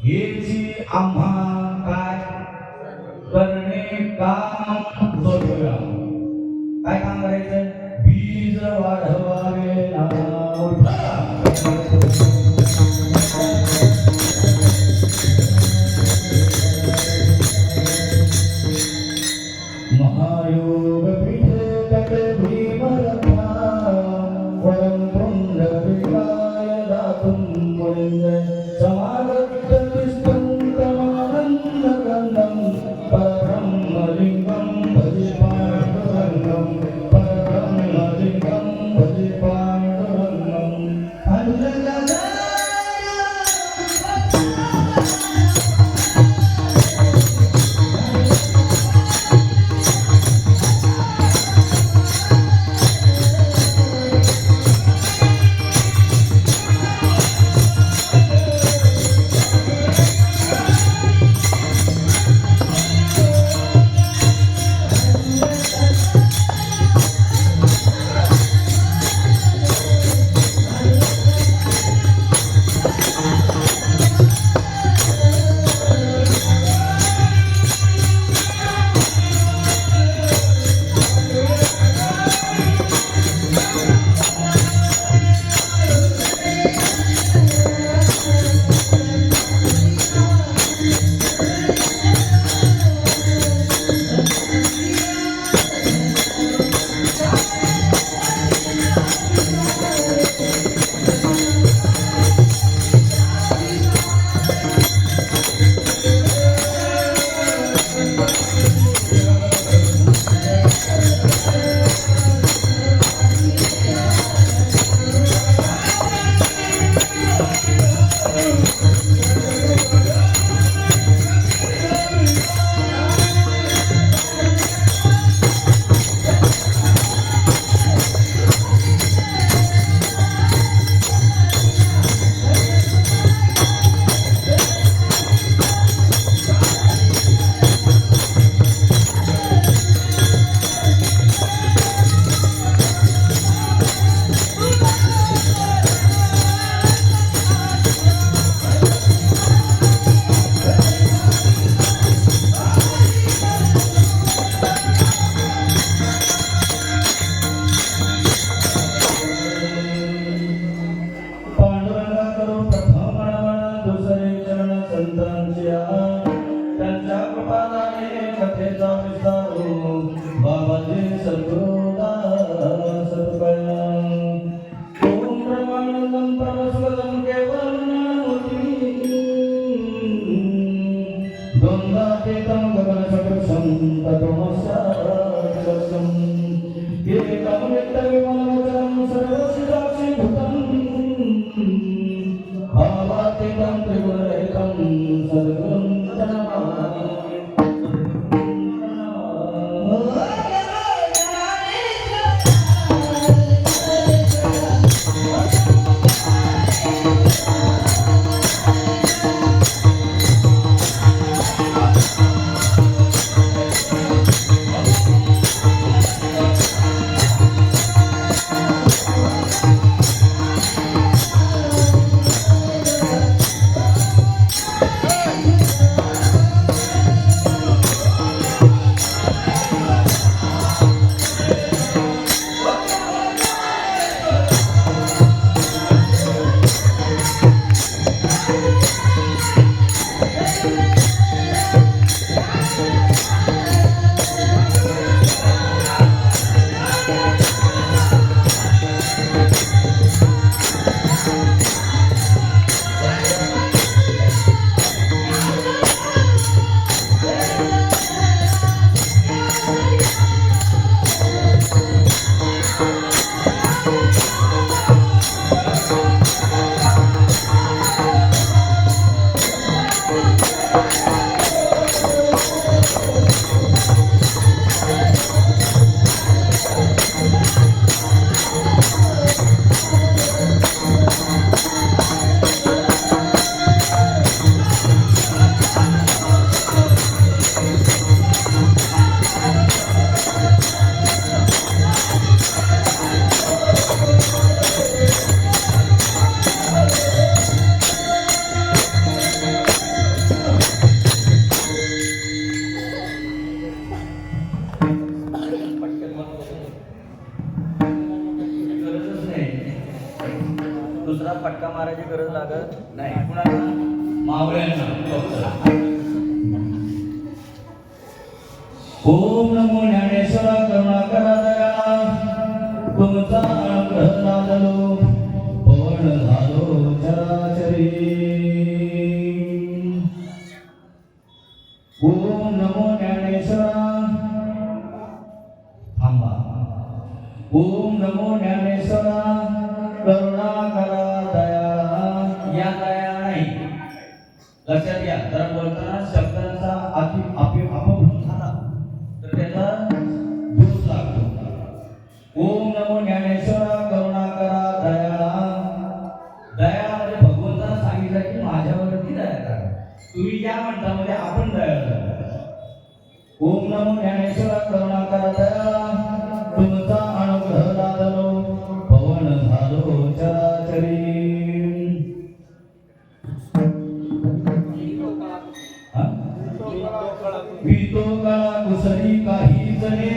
हेची आम्हा काय करणे काम बघूया. काय काम करायचं? बीज वाढवावे महायोग पीठे तटे भीमरथा वरं पुंडरीकाय दातुं मुनिंजय समागततिष्ठन्तमानन्दगन्धं परब्रह्मलिङ्गं भजे पाण्डुरङ्गं परब्रह्मलिङ्गं भजे पाण्डुरङ्गं दुसरा फटका मारायची गरज लागत नाही. कुणाला? मावळ्यांना फक्त. ओम नमो ज्ञानेश्वरा करुणाकरा दया तुमचा अनुग्रह लादलो पवन झालो चराचरी. ओम नमो ज्ञानेश्वरा थांबा. ओम नमो ज्ञानेश्वरा करुणाकरा दया. या दया नाही, लक्षात घ्या. जरा बोलताना शब्दांचा अपभ्रंश झाला तर त्याचा दोष लागतो. ओम नमो ज्ञानेश्वरा करुणाकरा दया. दया म्हणजे भगवंतानं सांगितलं की माझ्यावरती दया करा. तुम्ही या म्हणतामध्ये आपण दया करा. ओम नमो ज्ञानेश्वरा करुणाकरा दया तुमचा अनुग्रह लादलो पवन झालो चराचरी. वितो काळा कुसरी काही जणे.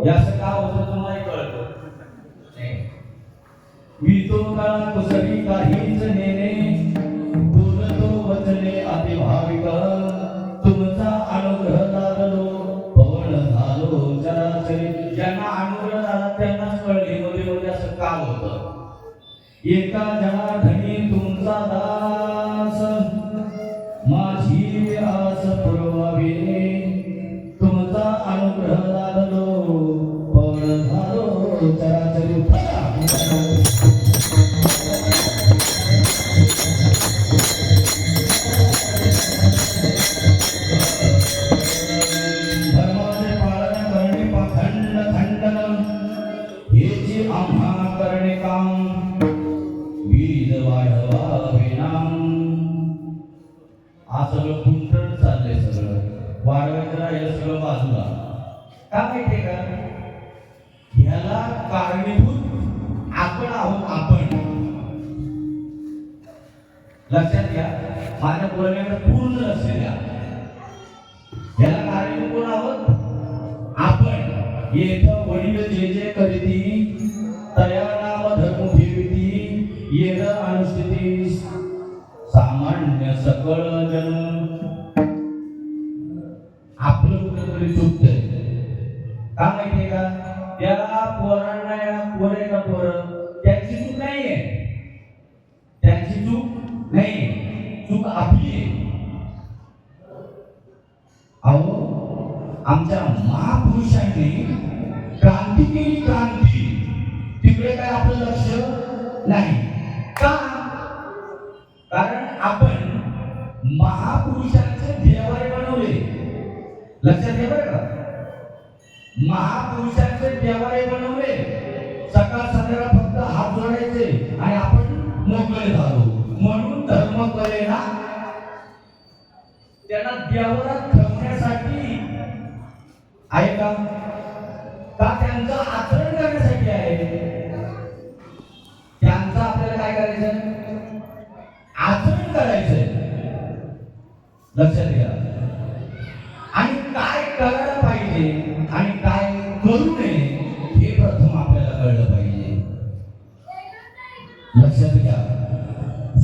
याचं का होतं तुम्हाला कळतं. वितो काळा कुसरी काही जणे बोलतो वचने अतिभाविक तुमचा अनुग्रह लादलो पवन झालो चराचरी. ज्यांना अनुग्रह झाला त्यांनाच कळले मध्ये मध्ये असं का होतं. एका जनाधनी तुमचा दास माझी आस पुरवावी तुमचा अनुग्रह लादलो पवन झालो चराचरी. धर्माचे पालन करणे पाखंड खंडन हे जे आम्हा करणे काम वीज वाढवावे नाम. हा सगळं कुंटण चाललंय. सगळं वाढवायचं राहिलं सगळं बाजूला. का माहितीये का? ह्याला कारणीभूत आपण आहोत. आपण लक्षात घ्या. माझ्या बोलण्याकडे पूर्ण लक्ष द्या. ह्याला कारणीभूत कोण आहोत? आपण. येथ वडील जे जे करीती तया नाम धर्म ठेविती येद अनुष्ठिती सामान्य सकळ जन. आपलं कुठेतरी चुकतंय. का माहितीये का? त्याला पोरांना पोरे का पोरं त्यांची चूक नाहीये. त्यांची चूक नाही, चूक आपली आहे. अहो आमच्या महापुरुषांनी क्रांती केली. क्रांती तिकडे काय आपलं लक्ष नाही. का? कारण आपण महापुरुषांचे देवारे बनवले. लक्षात घ्या बरं का. महापुरुषांचे देवारे बनवले. सकाळ संध्याकाळ फक्त हात जोडायचे आणि आपण मोकळे झालो. म्हणून धर्म कळेना. त्यांना देवारात ठेवण्यासाठी आहे का? त्यांचं आचरण करण्यासाठी आहे. त्यांचं आपल्याला काय करायचं? आचरण करायचंय. लक्षात घ्या. आणि काय करायला पाहिजे आणि काय करू नये हे प्रथम आपल्याला कळलं पाहिजे. लक्षात घ्या.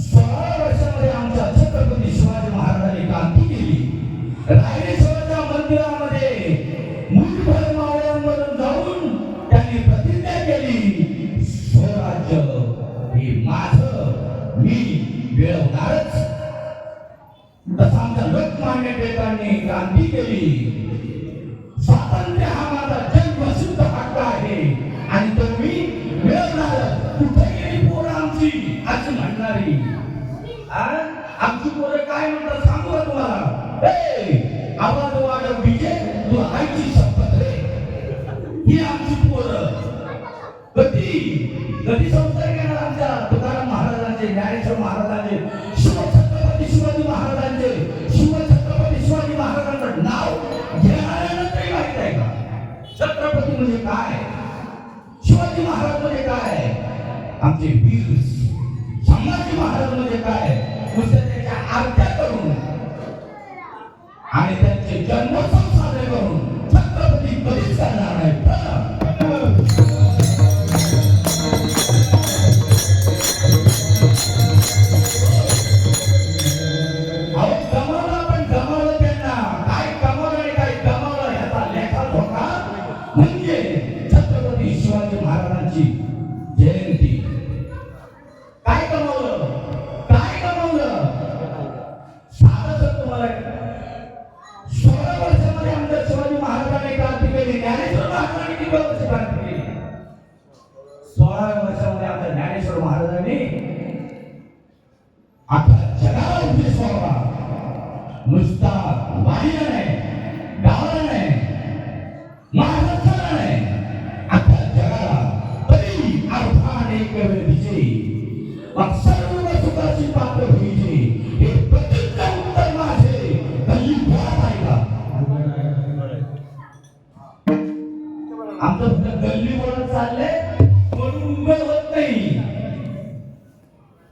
16 वर्षामध्ये आमच्या छत्रपती शिवाजी महाराजांनी क्रांती केली. रायरेश्वरच्या मंदिरामध्ये मुठभर मावळ्यांमधून जाऊन त्यांनी प्रतिज्ञा केली, स्वराज्य हे माझं, मी मिळवणारच. तसं आमच्या लोकमान्य टिळकांनी क्रांती केली. स्वातंत्र्य हा माझा जन्मसिद्ध हक्क आहे आणि तो मी मिळवणारच. कुठे गेली पोरं आमची अशी म्हणणारी. आमची पोरं काय म्हणतात सांगू का तुम्हाला? आवाज वाढव विजय, तू आईची शपथ रे. ही आमची पोरं कधी संस्कार घेणार आमच्या तुकाराम महाराजांचे, ज्ञानेश्वर महाराजांचे, शिवछत्रपती शिवाजी महाराजांचे. शिवछत्रपती शिवाजी महाराजांचं नाव घेणाऱ्यांना तरी माहित आहे का छत्रपती म्हणजे काय, शिवाजी महाराज म्हणजे काय, आमचे वीर संभाजी महाराज म्हणजे काय. नुसत्या त्याच्या आरत्या करून आणि त्यांचे जन्मोत्सव साजरे करून छत्रपती कधीच करणार नाही. आता जगाला उपदेश व्हावा, नुसता वाणीला नाही, गावाला नाही, महाराष्ट्राला नाही, आता जगाला तरी अर्थाने केवळ दिसे, मग सर्व सुखाची पात्र होईचे. हे प्रत्येक उत्तर माझे गल्ली बोळात आहे का? आमचं फक्त गल्ली बोळात चाललंय म्हणून उघड होत नाही.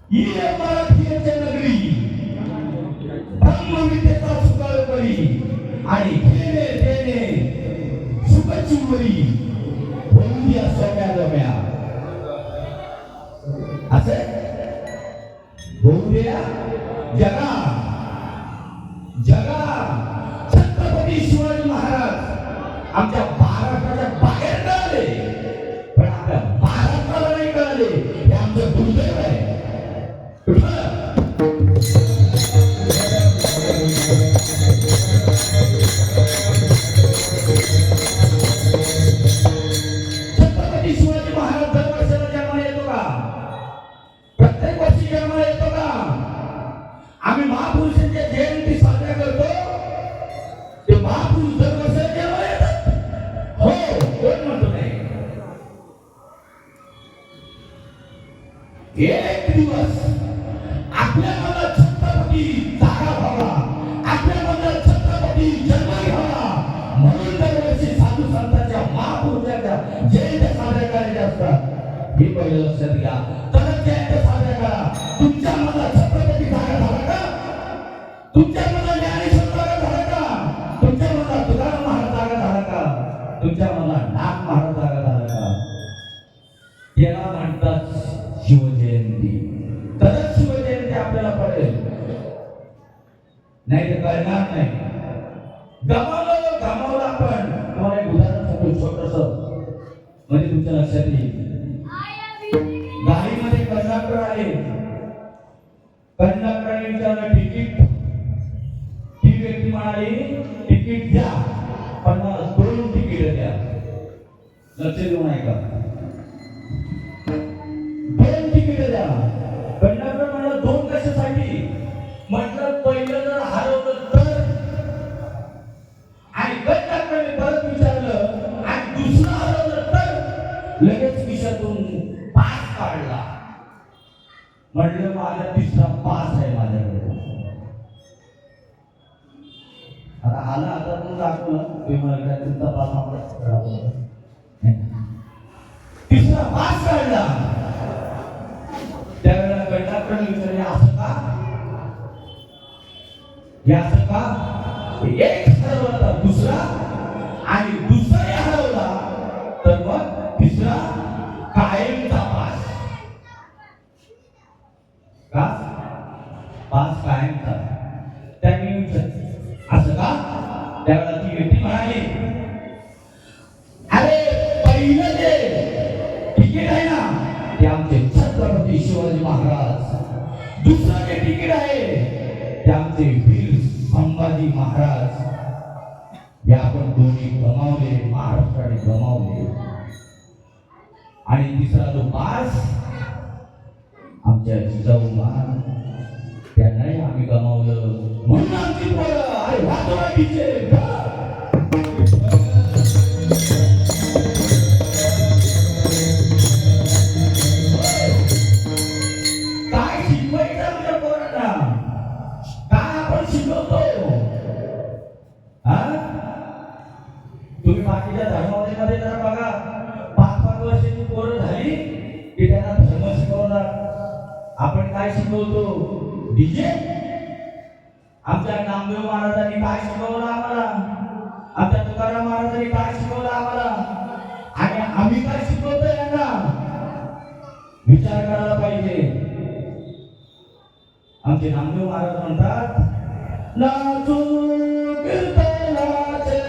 ही मराठीची नगरी ब्रह्मविद्येचा सुकाळ करी आणि देणे देणे सुखाची वरी होऊन द्या सोम्या दम्या. असे होऊ द्या जगा जगा. छत्रपती शिवाजी महाराज आमच्या महाराष्ट्राच्या बाहेर कळाले, पण आपल्या महाराष्ट्राला नाही कळाले. हे आमचं दुर्दैव आहे. छत्रपती शिवाजी महाराज दरवर्षाला जन्माला येतो का? प्रत्येक वर्षी जन्माला येतो का? आम्ही महापुरुषांच्या जयंती साजरा करतो, ते महापुरुष दरवर्षाला जन्माला येतात. हो, कोण म्हणतो नाही? एक दिवस आपल्या मनात छत्रपती जागा व्हावा, आपल्या मनात छत्रपती जन्म घ्यावा, म्हणून दरवर्षी साधू संतांच्या महापुरुषांच्या जयंत्या साजऱ्या करायच्या असतात. हे पहिलं लक्षात घ्या. तर जयंत्या साजऱ्या करा. तुमच्या मनात छत्रपती जागा झाला का? तुमच्या मनात ज्ञानेश्वर जागा झाला का? तुमच्या मनात तुकाराम महाराज जागा झाला का? तुमच्या मनात नाथ महाराज जागा झाला का? त्याला म्हणतात शिवजयंती. तरच शिवजयंती आपल्याला पडेल, नाही तर कळणार नाही. गमावलं गमावलं आपण. तुम्हाला एक उदाहरण सांगतो छोटस, म्हणजे तुमच्या लक्षात येईल. गाडीमध्ये कंडक्टर आले, कंडक्टरने विचारलं तिकीट. ती व्यक्ती म्हणाली तिकीट द्या, पण मला 2 तिकीट द्या. लक्ष देऊन ऐका, 2 तिकीट द्या. कंडक्टर म्हणाला 2 कशासाठी? म्हटलं पहिलं जर हरवलं तर. आणि कंडक्टरने परत विचारलं आणि दुसरं हरवलं तर. लगेच खिशातून पास काढला. म्हटलं माझा 3रा पास आहे माझ्याकडे. आता आला आता तू दाखवलं तुम्हाला तुमचा पास आपला 3रा पास काढला. त्यावेळेला कंडक्टरने विचारले असं का? हे असं का? एक हरवला दुसरा आणि दुसरा हरवला तर मग 3रा कायमचा पास. का? पास कायमचा. त्यांनी विचारलं असं का? त्यावेळेला ती व्यक्ती म्हणाली अरे पहिलं जे तिकीट आहे ना ते आमचे छत्रपती शिवाजी महाराज, दुसरं जे तिकीट आहे ते आमचे वीर संभाजी महाराज. हे आपण दोन्ही गमावले, महाराष्ट्राने गमावले. आणि 3रा जो पास आमच्या जिजाऊमा त्यांनाही आम्ही गमावलं. म्हणून आमची पोरं अरे वाटवाटीचे काय शिकवायचं आमच्या पोरांना? काय आपण शिकवतो? तुम्ही बाकीच्या धर्मामध्ये जरा बघा, 5-5 वर्षाची पोरं झाली की त्यांना धर्म शिकवणार. आपण काय शिकवतो? डीजे. आमच्या नामदेव महाराजांनी काय शिकवलं आम्हाला? आमच्या तुकाराम महाराजांनी काय शिकवलं आम्हाला? आणि आम्ही काय शिकवतो यांना? विचार करायला पाहिजे. आमचे नामदेव महाराज म्हणतात नाचू कीर्तनाचे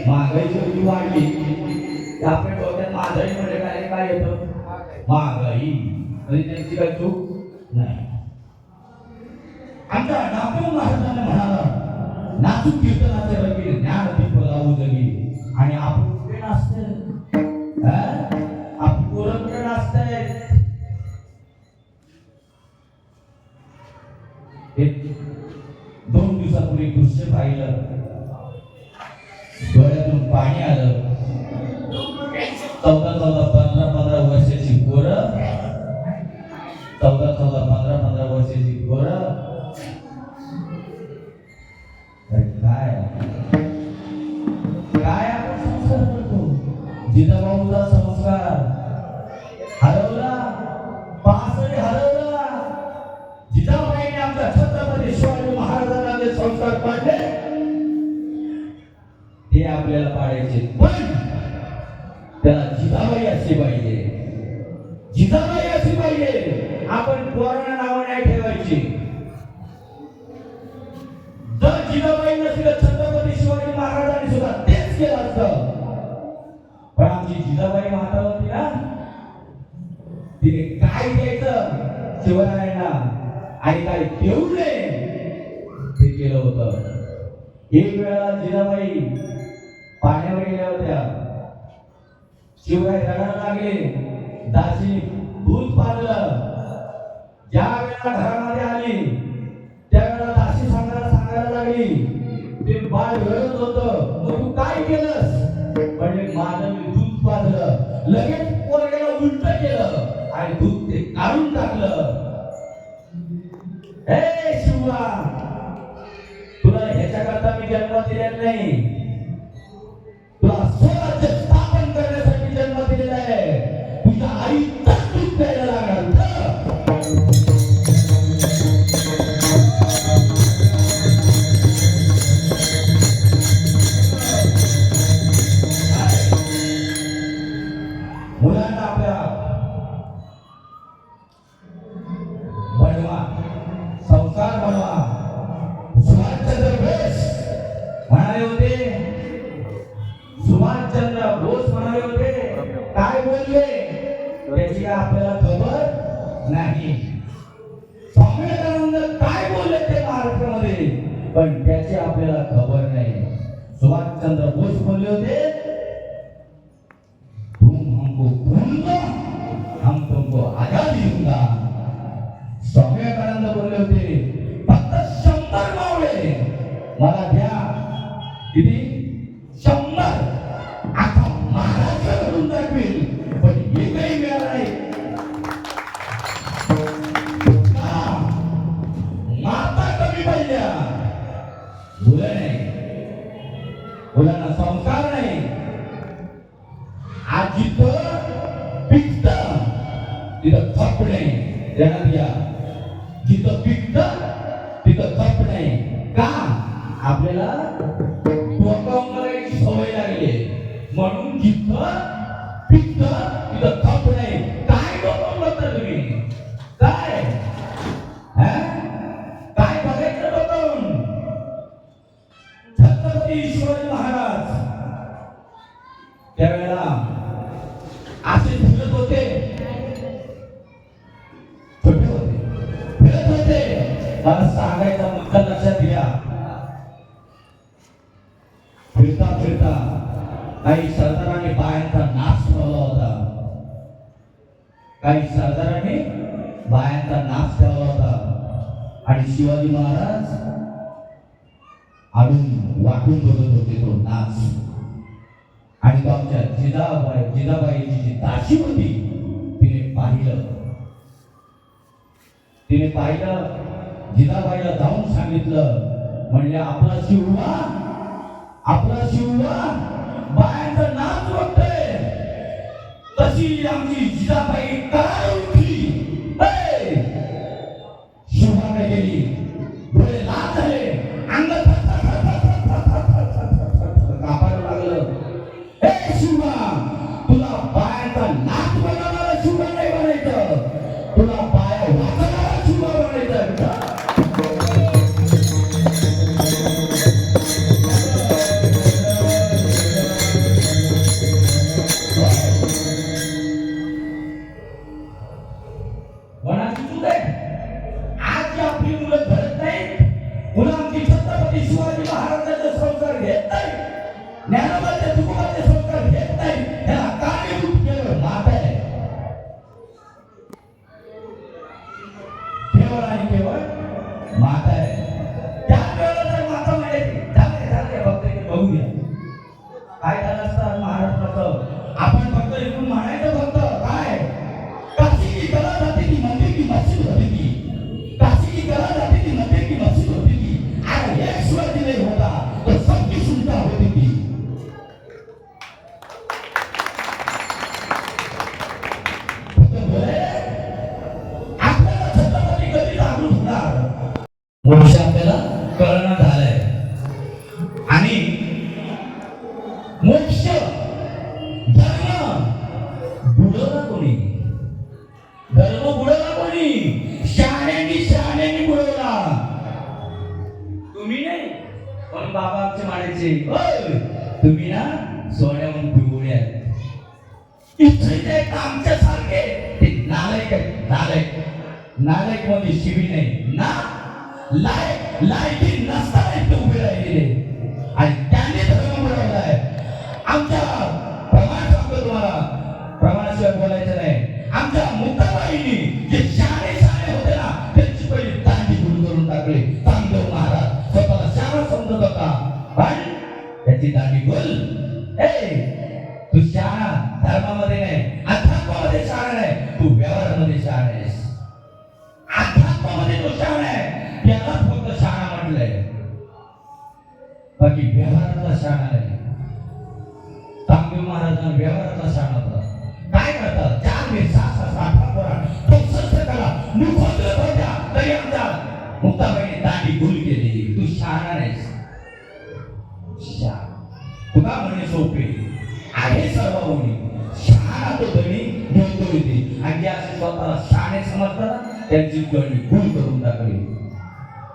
महागाई जेवढी वाढली की आपल्या डोक्यात महागाई म्हणजे काय येतं? महागाई म्हणजे त्यांची काय चूक नाही. आमच्या नागपूर महाराजांना म्हणाला नाचू कीर्तनाचे रंगी ज्ञान दीप लावू जगी आणि आपण कुठे नाचते? आपण पोरं कुठे नाचताय? एक 2 दिवसापूर्वी दृश्य पाहिलं, डोळ्यातून पाणी आलं. 14, 15 वर्षाची पोरं, 14, 15 वर्षाची पोरं. काय काय आपण संस्कार करतो? जिजाबाऊचा संस्कार हरवला, पासरी हरवला. जिजाबाईने आमच्या छत्रपती शिवाजी महाराजांना जे संस्कार पाडले ते आपल्याला पाडायचे, पण त्याला जिजाबाई असली पाहिजे. जिजाबाई असली पाहिजे. आपण पोरांना नाव नाही ठेवायची. जर जिजाबाई नसली तर छत्रपती शिवाजी महाराजांनी सुद्धा तेच केलं असतं. पण आमची जिजाबाई माता होती ना, तिने काय द्यायचं शिवरायांना आणि काय देऊ नये ते केलं होतं. एक वेळा जिजाबाई पाण्यावर गेल्या होत्या. शिवराय रडायला लागले. दासी दूध पाजलं. ज्या वेळेला घरामध्ये आली त्यावेळेला दासी सांगायला लागली, ते बाळ रडत होतं, मग तू काय केलंस? म्हणजे माझं मी दूध पाजलं. लगेच पोरग्याला उलट केलं आणि दूध ते काढून टाकलं. हे शिवा, तुला ह्याच्याकरता मी जन्म दिलेला नाही, तुला स्वराज्य स्थापन करण्यासाठी जन्म दिलेला आहे. तुझ्या आईचा दूध प्यायला लागणार. मुलांना आपल्या बनवा, संस्कार बनवा. सुभाषचंद्र बोस म्हणाले होते, सुभाषचंद्र बोस म्हणाले होते, काय बोलले त्याची आपल्याला खबर नाही. स्वामी विवेकानंद काय बोलले ते महाराष्ट्रामध्ये, पण त्याची आपल्याला खबर नाही. सुभाषचंद्र बोस बोलले होते, हम तुमको आजादी दूंगा. स्वामी विवेकानंद बोलले होते, फक्त 100 मावळे मला द्या. किती? 100. आता महाराष्ट्र करून दाखवेल, पण एकही मिळाला नाही. माता कमी पाहिल्या, मुलं नाही, मुलांना संस्कार नाही. आज जिथं पिकतं तिथं खप नाही. ध्यानात घ्या, जिथं पिकतं तिथं खप नाही. का? आपल्याला डोकावून करायची सवय लागली, म्हणून जिथं पिकतं तिथं खप नाही. काय डोकावून बघता तुम्ही? काय काय बघायचं डोकावून? छत्रपती शिवाजी महाराज त्यावेळेला असे फिरत होते, छोटे होते, फिरत होते. मला सांगायचा मुद्दा लक्षात घ्या. फिरता फिरता काही सरदारांनी बायांचा नाश ठेवला होता. काही सरदारांनी बायांचा नाश ठेवला होता आणि शिवाजी महाराज आडून वाटून बघत होते तो नाच. आणि तो आमच्या जिजाबाईची जी दासी होती तिने पाहिलं. जिजाबाईला जाऊन सांगितलं, म्हणले आपला शिववा बायांचं नाच बघतोय. तशी आमची जिजाबाई काय उठली, शिवाने गेली, डोळे लाल झाले, अंग कापायला लागलं. हे शिवा, तुला बायांचा नाच बनवणारा शिवा नाही बनायचं, तुला बाया वाचवणारा शिवा बनायचं. काय झालं असतं महाराष्ट्राचं? आपण फक्त इकडून म्हणायचं फक्त काय, काशी की कला जाते ती मंदिर की मस्जिद होती ती, काशी की कला जाते ती मंदिर की मस्जिद होती ती, अरे एक शिवाजी नाही होता तो सबकी सुनता होती ती. आपल्याला छत्रपती कधी जागृत होणार मोक्ष आपल्याला कळणं झालंय. आणि मोक्ष धर्म बुडवला कोणी? धर्म बुडवला कोणी? शहाण्यांनी बुडवला. तुम्ही नाही, पण बाबा आमचे म्हणायचे, "ओय, तुम्ही ना सोन्याहून पिवळ्या इथे आमच्या सारखे ते नालायक आहेत, नालायक मध्ये शिवी नाही ना, लायकी नसताना इथे उभे राहिलेले आणि त्यांनी धर्म बुडवलाय. आमच्या प्रमाण सांगतो तुम्हाला, प्रमाणाशिवाय बोलायचं नाही. आमच्या मुक्ताबाईंनी जे शहाणे होते ना, त्यांची पहिली दांडी गुल करून टाकली. तांबदेव महाराज स्वतःला शहाणा समजत होता, पण त्याची दांडी गुल. तू शहाणा धर्मामध्ये नाही, अध्यात्मामध्ये शहाणा नाही, तू व्यवहारामध्ये शहाणा आहेस. अध्यात्मामध्ये तो शहाणा आहे, त्याला फक्त शहाणा म्हटलंय, बाकी व्यवहारातला शहाणा नाही. तांबदेव महाराजांना व्यवहारातला शहाणा होता. काय करतात? 4 मे 6 तो सत्य करा मुखोद्गत होत्या तरी आमच्या मुक्ताबाईने दांडी गुल केली. तू शहाणा नाहीस. तुका म्हणे सोपे आहे सर्व होणी, शहाणा तो धनी घेतो येते. आणि जे असे स्वतःला शहाणे समजतात त्यांची गणी गुल करून टाकली.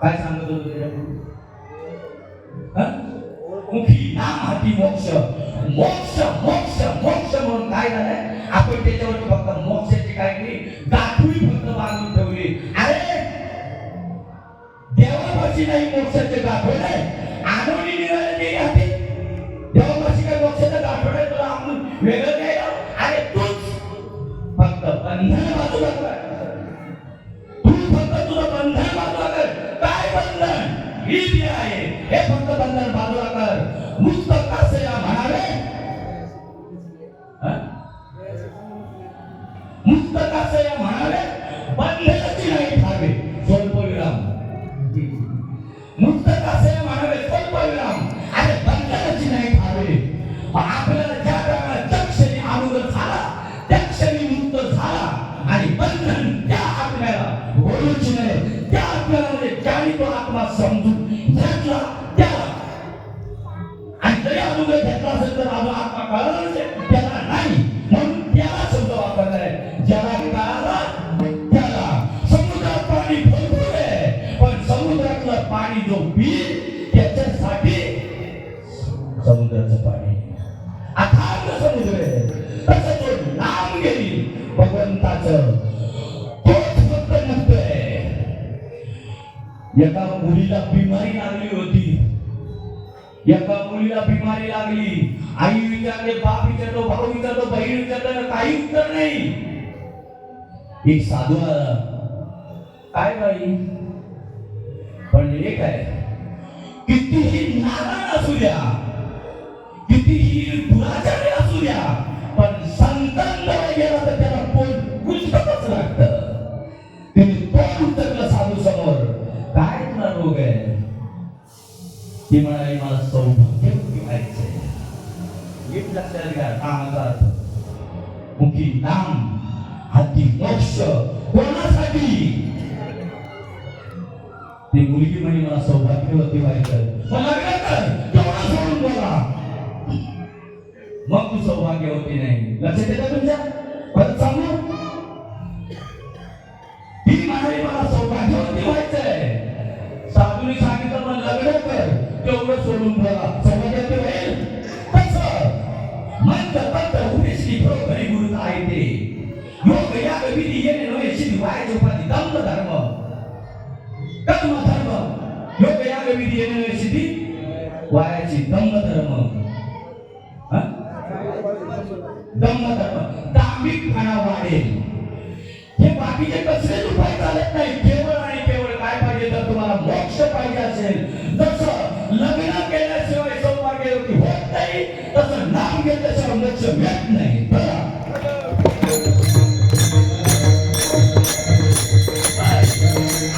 काय सांगत होतो? मुखी नाम हाती मोक्ष, मोक्ष मोक्ष मोक्ष म्हणून काय झालंय? आपण त्याच्यावरती फक्त मोक्षाची काय केली, गाठोडी फक्त बांधून ठेवली. अरे देवापाशी नाही मोक्षाचे गाठोडे, आणोनी निघाले हाती. देवापाशी काय मोक्षाचं गाठोडे तुला आणून वेगळं नाही. अरे तूच फक्त बंधन बाजूला कर, तू फक्त तुझं बंधन बाजूला कर. काय बंधन? ही जी आहे हे फक्त बंधन बाजूला कर. मुक्त कासे या म्हणावे, मुक्त कासे या म्हणावे, बंधनाची नाही ठावे. स्वल्पविराम. मुक्त कासे या म्हणावे, स्वल्पविराम. अरे बंधनाची नाही ठावे. आपल्याला ज्या प्रकारे त्या क्षणी अनुग्रह झाला, त्या क्षणी मुक्त झाला. आणि बंधन त्या आत्म्याला बोलूची नाही, त्या आत्म्याला ज्याने तो आत्मा समजून घेतला त्याला. आणि जरी अनुग्रह घेतला असेल तर आत्मा कळला नसेल त्याला नाही, म्हणून त्याला शब्द वापरला आहे. ज्याला कळाला त्याला. समुद्रात पाणी भरपूर आहे, पण समुद्रातलं पाणी जो पिईल त्याच्यासाठी समुद्राचं पाणी अथांग समुद्र आहे. तसं तो नाम घेईल भगवंताचं, तोच फक्त नसतोय. एका मुलीला बिमारी लागली होती, एका मुलीला बिमारी लागली. आई विचारले, बाप विचारतो, भाऊ विचारतो, बहीण विचारतो, काही उत्तर नाही. एक साधू आला, काय बाई पण एक आहे, कितीही नादान असू द्या, कितीही दुराचारी असू द्या, पण संतांजवळ गेला तर त्याला पोट गुंततच लागतं. तिने तोंड उचललं साधू समोर, काय तुला रोग आहे? ती म्हणाली, मला सौभाग्यवती व्हायचंय. नीट लक्षात घ्या कामाचा अर्थ. मुखी नाम हाती मोक्ष. कोणासाठी? ती मुलगी म्हणे, मला सौभाग्यवती व्हायचंय. मग लग्न कर, तेवढं सोडून बोला, मग तू सौभाग्यवती नाही. लक्षात येतं तुमच्या? परत सांगू. ती म्हणाली, मला सौभाग्यवती व्हायचंय. साधूने सांगितलं, मग लग्न कर, तेवढं सोडून बोला, सौभाग्यवती होईल. तसं मंत्र तंत्र उपदेशी घरी गुरु आहे ते योग या विधी येणे नव्हे सिद्धी व्हायची उपाधी दंभ धर्म कर्म धर्म. योग या विधी येणे नव्हे सिद्धी व्हायची दंभ धर्म. दंभ धर्म दांभिकपणा वाढेल. हे बाकीचे कसलेच उपाय चालत नाही. केवळ आणि केवळ काय पाहिजे तर तुम्हाला मोक्ष पाहिजे असेल, जसं लग्न केल्याशिवाय सौभाग्यवती होत मिळत नाही तसं नाम घेतल्याशिवाय मोक्ष मिळत नाही. बघा.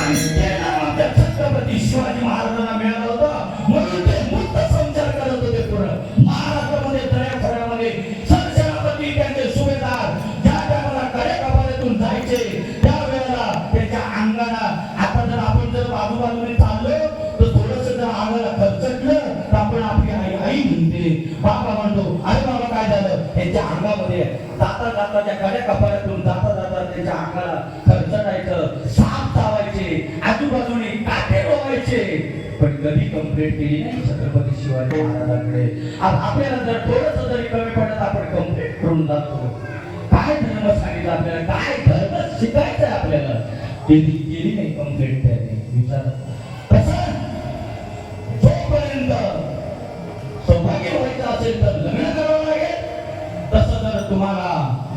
आणि ते नाम आमच्या छत्रपती शिवाजी महाराजांना मिळालं होतं म्हणून ते मुक्त संचार करत होते. पुढं महाराष्ट्रामध्ये दऱ्याखोऱ्यामध्ये सरसेनापती त्यांचे सुभेदार ज्या टायमाला कडेकपाड्यातून जायचे त्यावेळेला त्यांच्या अंगाला आता जर आपण जर बाजूबाजूने चाललो तर थोडस जर अंगाला खरचटलं तर आपण आपली आई आई म्हणते, बाबा म्हणतो, अरे बाबा काय झालं. त्यांच्या अंगामध्ये जाता जाता त्या कडेकपाड्यातून जाता जाता त्यांच्या अंगाला खरचटायचं, साप चावायचे, आजूबाजूने काटे रोवायचे, पण कधी कंप्लेंट केली नाही छत्रपती शिवाजी महाराजांकडे. आज आपल्याला जर थोडस जरी कमी पडत आपण कंप्लेंट करून जातो. काय धर्म सांगितलं आपल्याला, काय धर्म शिकायचं आहे आपल्याला, ते केली नाही कंप्लेंट. त्याने विचार कसं जोपर्यंत सौभाग्य व्हायचं असेल तर लग्न करावं लागेल, तसं जर तुम्हाला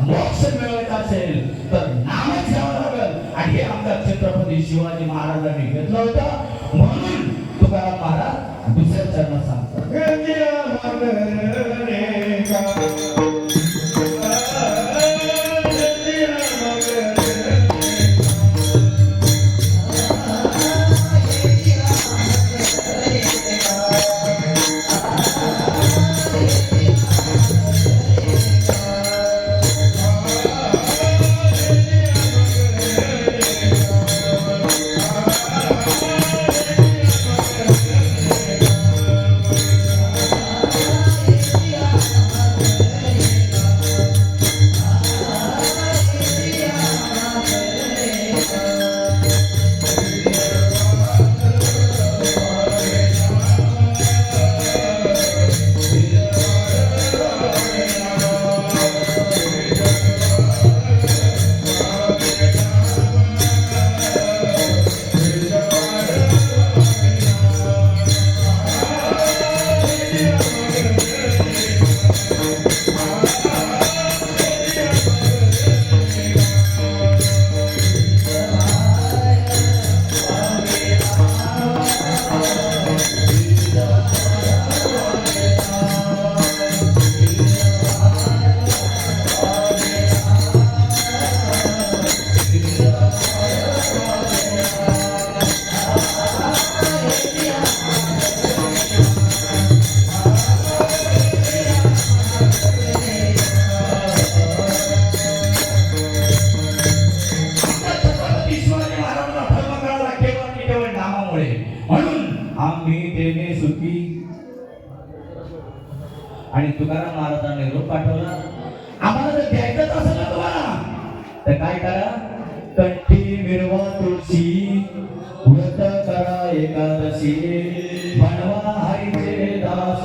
मोक्ष मिळवायचा असेल तर नामच घ्यावं लागेल. आणि हे आमच्या छत्रपती शिवाजी महाराजांनी घेतलं होतं म्हणून तुकाराम महाराज दुसऱ्या चरणात सांगतात. आणि तुकाराम महाराजांनी निरोप पाठवला. आम्हाला जर द्यायचंच असेल ना तुम्हाला तर काय करा, कंठी मिरवा तुळशी, व्रत करा एकादशी, बनवा हरीचे दास,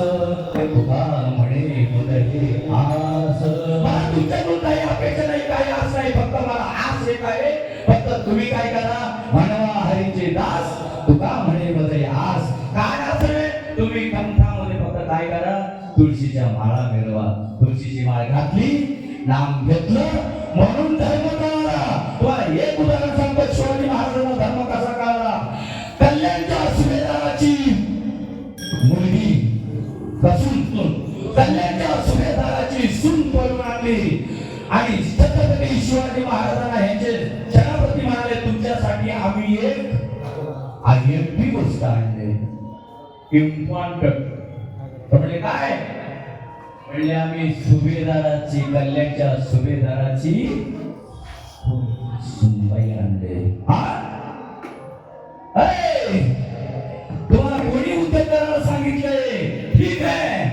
तुकाराम म्हणे मुदे आस. मला तुमच्याकडून काही अपेक्षा नाही, काही आस नाही, फक्त मला आस एक आहे, फक्त तुम्ही काय करा, बनवा हरीचे दास, तुका म्हणे मुदे आस. काय आस आहे, तुम्ही कंठामध्ये फक्त काय करा, तुळशीच्या माळा मिळवा. तुळशीची माळ घातली, नाम घेतलं म्हणून धर्म कळला. तुम्हाला एक उदाहरण सांगतो, शिवाजी महाराजांना धर्म कसा कळला. कल्याणच्या सुभेदाराची मुलगी कसून कल्याणच्या सुभेदाराची सून पळून आणली आणि छत्रपती शिवाजी महाराजांना यांचे सेनापती म्हणाले, तुमच्यासाठी आम्ही एकटी गोष्ट आणली, इम्पॉर्टंट. म्हणजे काय म्हणले, आम्ही सुभेदाराची, कल्याणच्या सुभेदाराची सुनबाई आणले. तुम्हाला कोणी उद्योग करायला सांगितलंय, ठीक आहे,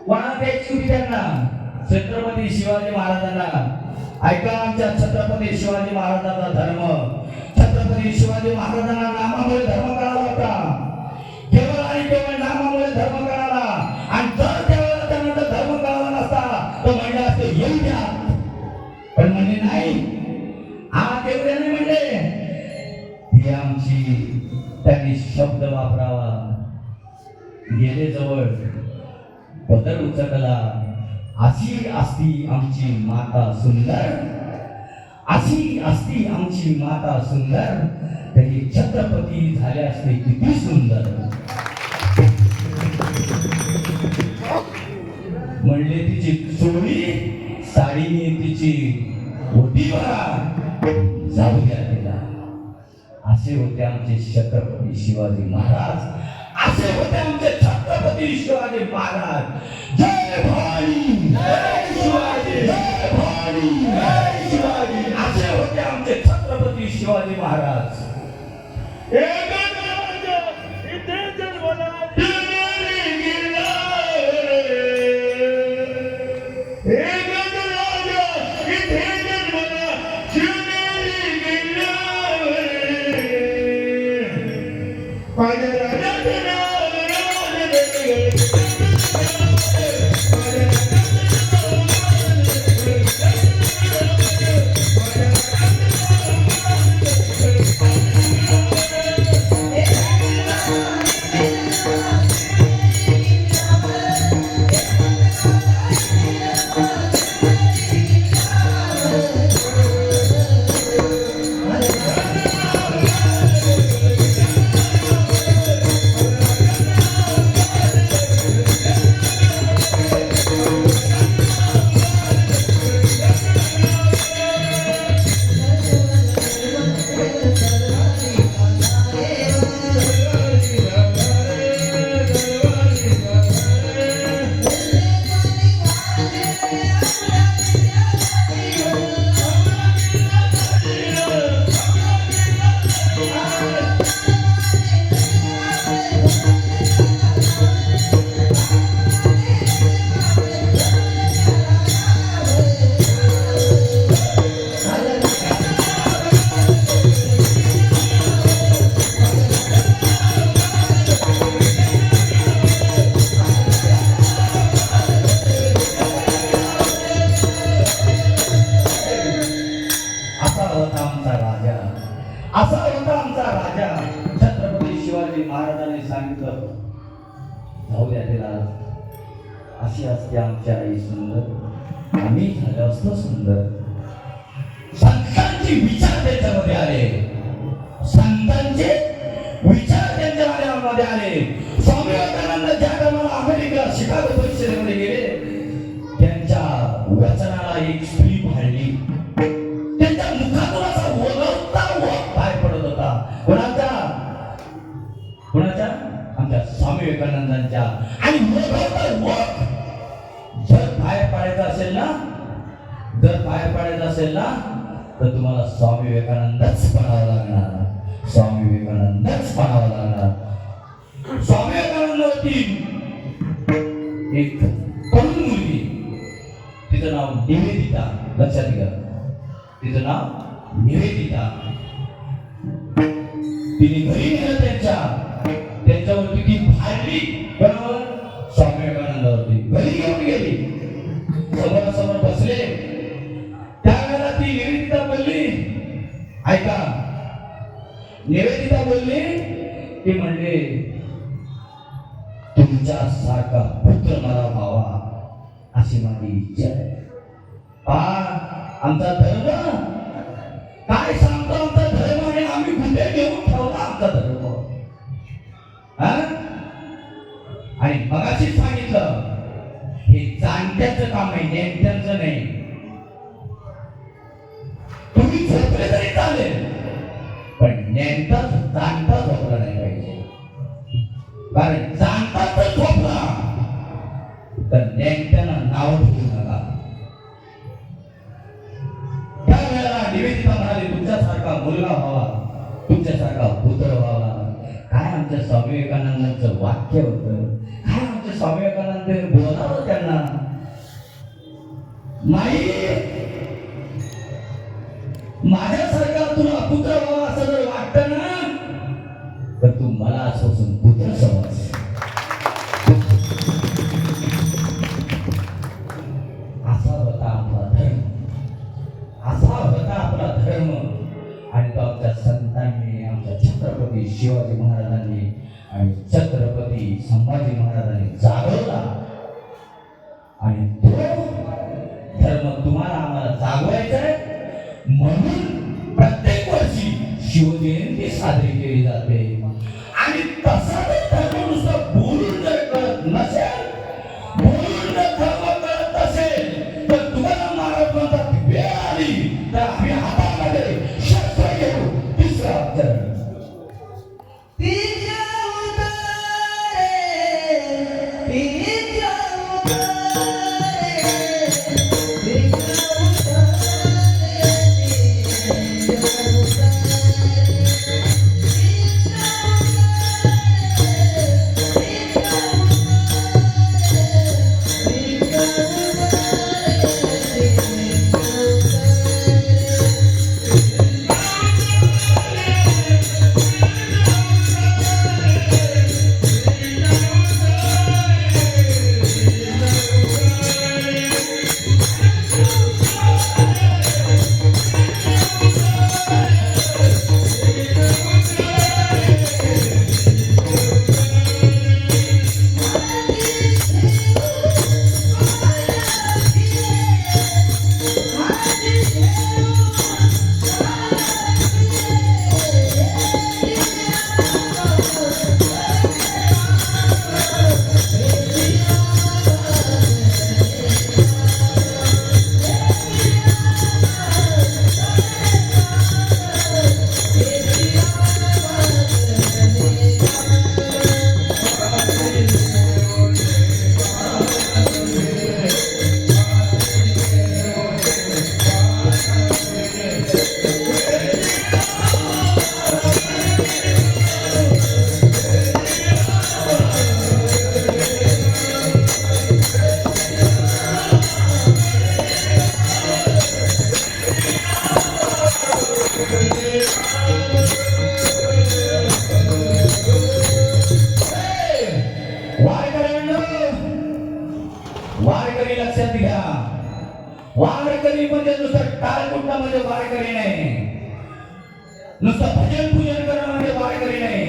कोणा द्यायची होती त्यांना, छत्रपती शिवाजी महाराजांना. ऐका, आमच्या छत्रपती शिवाजी महाराजांचा धर्म, छत्रपती शिवाजी महाराजांना नामामुळे धर्म कळाला होता, केवळ आणि केवळ नामामुळे धर्म कळाला. आणि जर त्यावेळेला त्यांना जर धर्म कळाला नसता तर म्हणले असते येऊ द्या, पण म्हणजे नाही, हा तेवढे नाही म्हणले. ही आमची, त्यांनी शब्द वापरावा, गेले जवळ बदल उचकला, अशी असती आमची माता सुंदर, अशी असती आमची माता सुंदर, तरी छत्रपती झाले असते किती सुंदर. म्हणले तिची चोळी साडीने तिची ओटी भरा जाऊ द्या तिला. असे होते आमचे छत्रपती शिवाजी महाराज. असे होते आमचे छत्रपती शिवाजी महाराज. जय भवानी जय शिवाजी जय भवानी जय शिवाजी. असे होते आमचे छत्रपती शिवाजी महाराज. असा होता आमचा राजा. छत्रपती शिवाजी महाराजांनी सांगितलं जाऊ द्या तिला. अशी असते आमची आई सुंदर, आम्ही झालो असतो सुंदर. संतांचे विचार त्याच्यामध्ये आले. संतांचे विचार त्यांच्यामध्ये आले. स्वामी विवेकानंद ज्या टायमाला अमेरिका शिकागो परिषदेमध्ये गेले, त्यांच्या वचनाला एक स्त्री भाळली. त्यांच्या मुखातून असा ओरडता बाहेर पडत होता. कोणाचा? आमच्या स्वामी विवेकानंदांच्या. आणि जर बाहेर पाडायचं असेल ना, तर तुम्हाला स्वामी विवेकानंदच बनावं लागणार. स्वामी विवेकानंदच बनावं लागणार. स्वामी विवेकानंद होती एक तरुण मुलगी, तिचं नाव निवेदिता. लक्षात घ्या, तिचं नाव निवेदिता. तिने घरी नेलं त्यांच्यावरती ती फाडली. बरोबर, स्वामी विवेकानंदावरती घरी घेऊन गेली. समोरासमोर बसले. त्यावेळेला ती निवेदिता बोलली, ऐका, निवेदिता बोलली, ती म्हणले तुमच्यासारखा पुत्र मला व्हावा अशी माझी इच्छा आहे. आमचा धर्म काय सांगतो? आमचा धर्म आणि आम्ही कुठे घेऊन ठेवला आमचा धर्म. आणि मगाशी सांगितलं हे जाणत्याचं काम आहे, नेमक्यांचं नाही. तुम्ही झोपले तरी चालेल, पण नेमकाच जाणता झोपला नाही पाहिजे. कारण जाणता तर झोपला तर नेमक्यानं नाव ठेवू नका. त्यावेळेला निवेदिता म्हणाली तुमच्यासारखा मुलगा व्हावा, तुमच्यासारखा पुत्र व्हावा. काय आमच्या स्वामी विवेकानंदांचं वाक्य होतं. काय आमच्या स्वामी विवेकानंद बोलावं त्यांना. नाही, माझ्यासारखा तुला पुत्र व्हावा असं जर वाटतं ना, तर तू मला सोसून पुत्र समज. असा होता आपला धर्म, असा होता आपला धर्म. आणि तो आमच्या संतांनी, आमच्या छत्रपती शिवाजी महाराजांनी आणि छत्रपती संभाजी महाराजांनी जागवला. आणि तो धर्म तुम्हाला आम्हाला जागवायचा आहे. म्हणून प्रत्येक वर्षी शिवजयंती साजरी केली जाते. आणि तसा धर्म नुसतं बोलून जर कळत नसेल, बोलून जर धर्म वारकरी लक्षात घ्या, वारकरी म्हणजे नुसतं टाळकुंडा म्हणजे वारकरी नाही, नुसतं भजन पूजन करणं म्हणजे वारकरी नाही,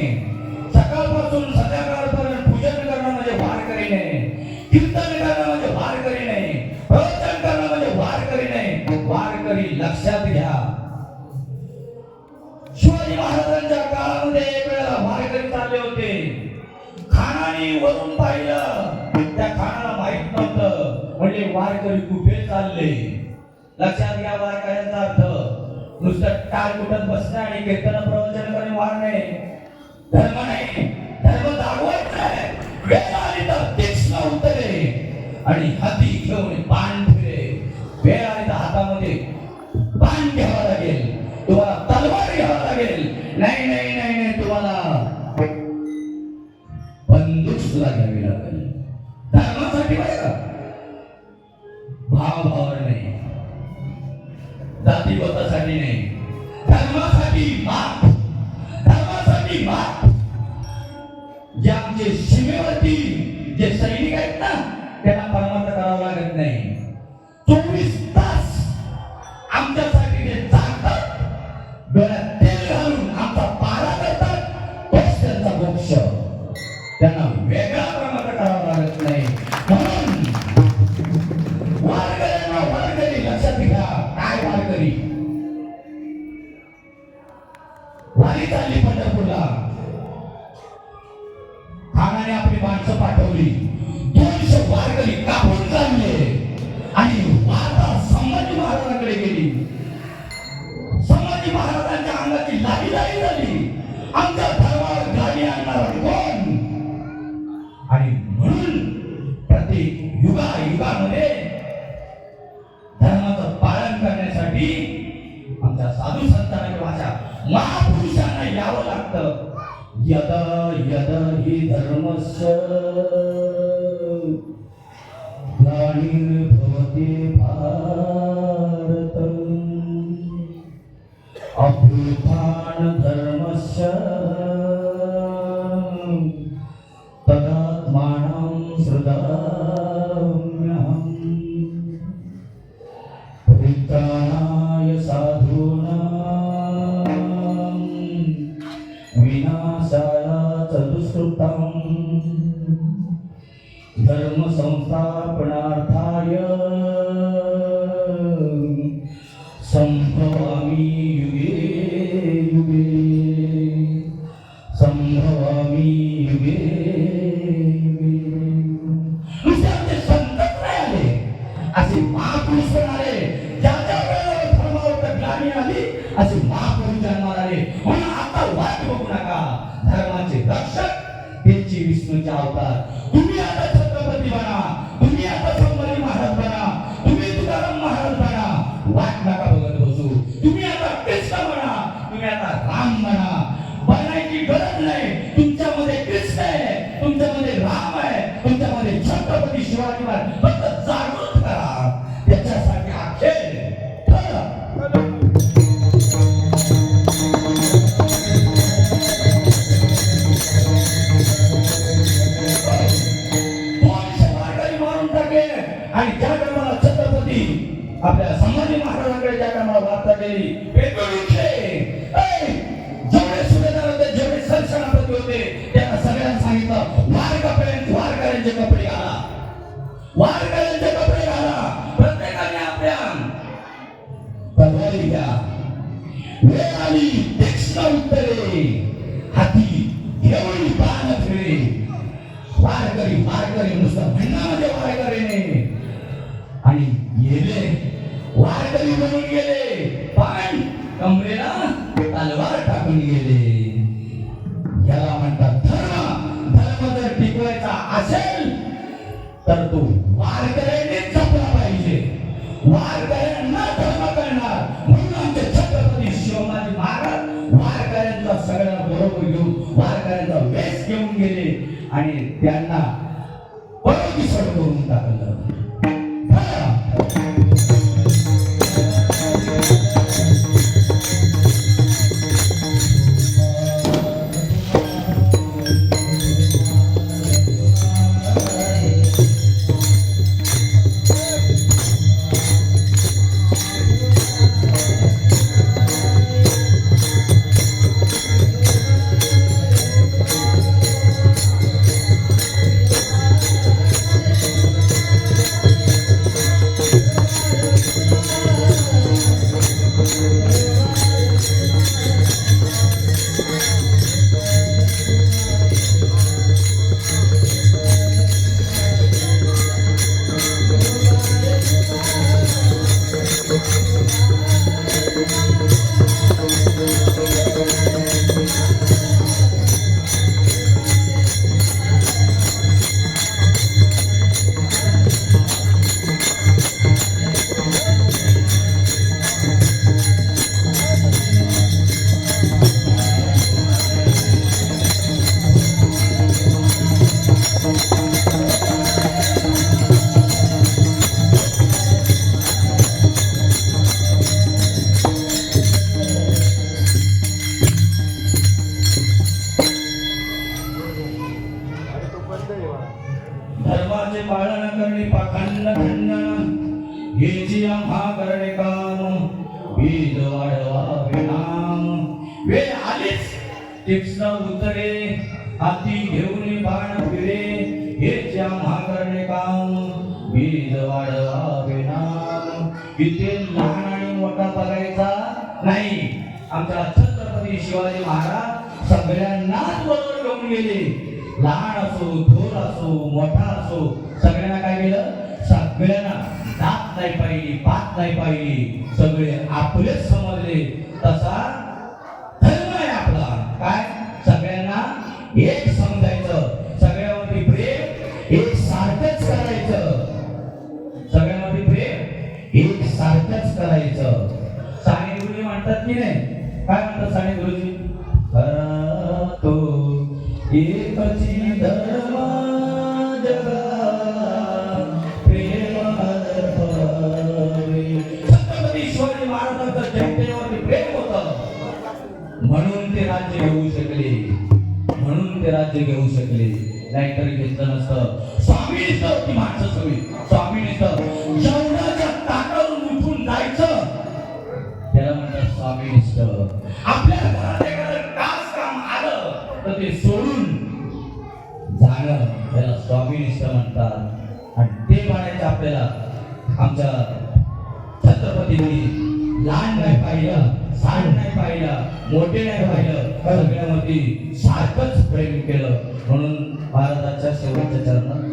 सकाळपासून संध्याकाळपर्यंत पूजन करणं म्हणजे वारकरी नाही, कीर्तन करणं म्हणजे वारकरी नाही, प्रवचन करणं म्हणजे वारकरी नाही. वारकरी लक्षात घ्या. शिवाजी महाराजांच्या काळामध्ये एक वेळेला वारकरी चालले होते. खानाने वरून पाहिलं, त्या खानाला माहित नव्हतं म्हणजे वारकरी कुठे चालले. लक्षात घ्या वारकऱ्यांचा अर्थ नुसतं टाळ कुटत बसणं आणि कीर्तन प्रवचन करणे वार नाही, धर्म नाही. धर्म दाखवायचा आहे. वेळ आली तर तीक्ष्ण उतरे आणि हाती घेऊन बाण फिरे. वेळ आली तर हातामध्ये बाण घ्यावा लागेल, तुम्हाला तलवार घ्यावा लागेल. नाही नाही नाही नाही, तुम्हाला बंदूक सुद्धा घ्यावी लागेल. धर्मासाठी बरं का, भावावर नाही, जातीगोतासाठी नाही, धर्मासाठी मात, धर्मासाठी मात. जे आमचे सीमेवरती जे सैनिक आहेत ना, त्यांना परमार्थ करावं लागत नाही. 24 तास आमच्यासाठी जे जागतात, डोळ्यात तेल घालून आमचा पारा करतात, तोच त्यांचा मोक्ष. त्यांना वेगळा परमार्थ करावा लागत नाही. म्हणून वारकऱ्यांना वारकरी लक्षात घ्या. काय वारकरी? वारी चालली पंढरपूरला, खानाने आपली माणसं पाठवली, 200 वारकरी कापून काढले आणि वार्ता संभाजी महाराजांकडे गेली. संभाजी महाराजांच्या अंगाची लाही लाही झाली. आमच्या धर्मावर गाडी आणणारा कोण? आणि म्हणून प्रत्येक युगामध्ये धर्माचं पालन करण्यासाठी आमच्या साधू संतांची भाषा महापुरुषांना यावं लागतं. यद यद हि धर्मस्य ग्लानिर्भवति भारत अभ्युत्थान धर्मस्य तदात्मानं सृजाम्यहम् परित्राणाय साधूनां विनाशाय चतुष्कृतं धर्म संस्थापनार्थाय संभवामि युगे युगे, संभवामि युगे युगे. नुसते आमचे संतच नाही आले, असे महापुरुष पण आले. ज्या ज्या वेळेला धर्मावर ग्लानी आली असे महापुरुष जन्माला आले. म्हणून आता वाट बघू नका. धर्माचे रक्षक त्यांची विष्णूचे अवतार. तुम्ही आता छत्रपती बना, तुम्ही आता संभाजी महाराज बना, तुम्ही तुकाराम महाराज बना. वाट नका बघत बसू. तुम्ही आता कृष्ण बना, तुम्ही आता राम बना. बनायची गरज नाही. तुमच्यामध्ये कृष्ण आहे, तुमच्यामध्ये राम आहे, तुमच्यामध्ये छत्रपती शिवाजी महाराज. फक्त जागृत करा. त्याच्यासाठी हा खेळ ठरला. आणि ज्या टायमाला छत्रपती आपल्या संभाजी महाराजांकडे ज्या टायमाला वार्ता केली, जेवढे सुभेदार होते, जेवढे सरसेनापती होते, त्यांना सगळ्यांना सांगितलं वारकऱ्यांचे कपडे घाला, वारकऱ्यांचे कपडे घाला. प्रत्येकाने आपल्या तलवारी घ्या. वेळ आली तीक्ष्ण उत्तरे, हाती घेऊन बाण फिरे. वारकरी वारकरी नुसतं म्हणणं म्हणजे वारकरी नाही. आणि गेले वारकरी म्हणून गेले, पण कमरेला तलवार टाकून गेले. याला म्हणतात धर्म. धर्म जर टिकवायचा असेल तर तो वारकऱ्यांनीच जपला पाहिजे. वारकऱ्यांना धर्म करणार. म्हणून आमचे छत्रपती शिवाजी महाराज वारकऱ्यांचा सगळ्यांना बरोबर घेऊन वारकऱ्यांचा वेश घेऊन गेले आणि त्यांना बरोबर करून टाकलं. धर्माचे पालन करणे पाखंड खंडन हेची आम्हा करणे काम बीज वाढवावे नाम वेळ आलीच तीक्ष्ण उतरे हाती घेऊन बाण फिरे हेची आम्हा करणे काम बीज वाढवावे नाम इथे लहान आणि मोठा बघायचा नाही. आमच्या छत्रपती शिवाजी महाराज सगळ्यांनाच बरोबर घेऊन गेले. लहान असो थोर असो मोठा असो सगळ्यांना काय केलं? सगळ्यांना जात नाही पाहिली पात नाही पाहिली सगळे आपलेच समजले. तसा धर्म आहे आपला. काय? सगळ्यांना एक समजायचं, सगळ्यावरती प्रेम एक सारखंच करायचं, सगळ्यांवरती प्रेम एक सारखंच करायचं. साने गुरुजी म्हणतात की नाही? काय म्हणतात साने गुरुजी? तो एकची धर्म जगा प्रेम हरपवे. छत्रपती शिवाजी महाराजांचं जनतेवरती प्रेम होतं म्हणून ते राज्य घेऊ शकले, म्हणून ते राज्य घेऊ शकले. नाहीतर घेतलं नसतं. स्वामी निष्ठ ती माणसं सगळी स्वामी निष्ठ जेवणाच्या ताटावरून उठून जायचं त्याला म्हणतात स्वामी निष्ठ. आपल्या घरात एखादं काम आलं तर ते सोडून जाणं त्याला स्वामीनिष्ठ म्हणतात. आणि ते म्हणायचं आपल्याला आमच्या छत्रपतींनी लहान नाही पाहिलं, सांड नाही पाहिलं, मोठे नाही पाहिलं, सगळ्यामध्ये सारखंच प्रेम केलं. म्हणून भारताच्या शेवटच्या चरणात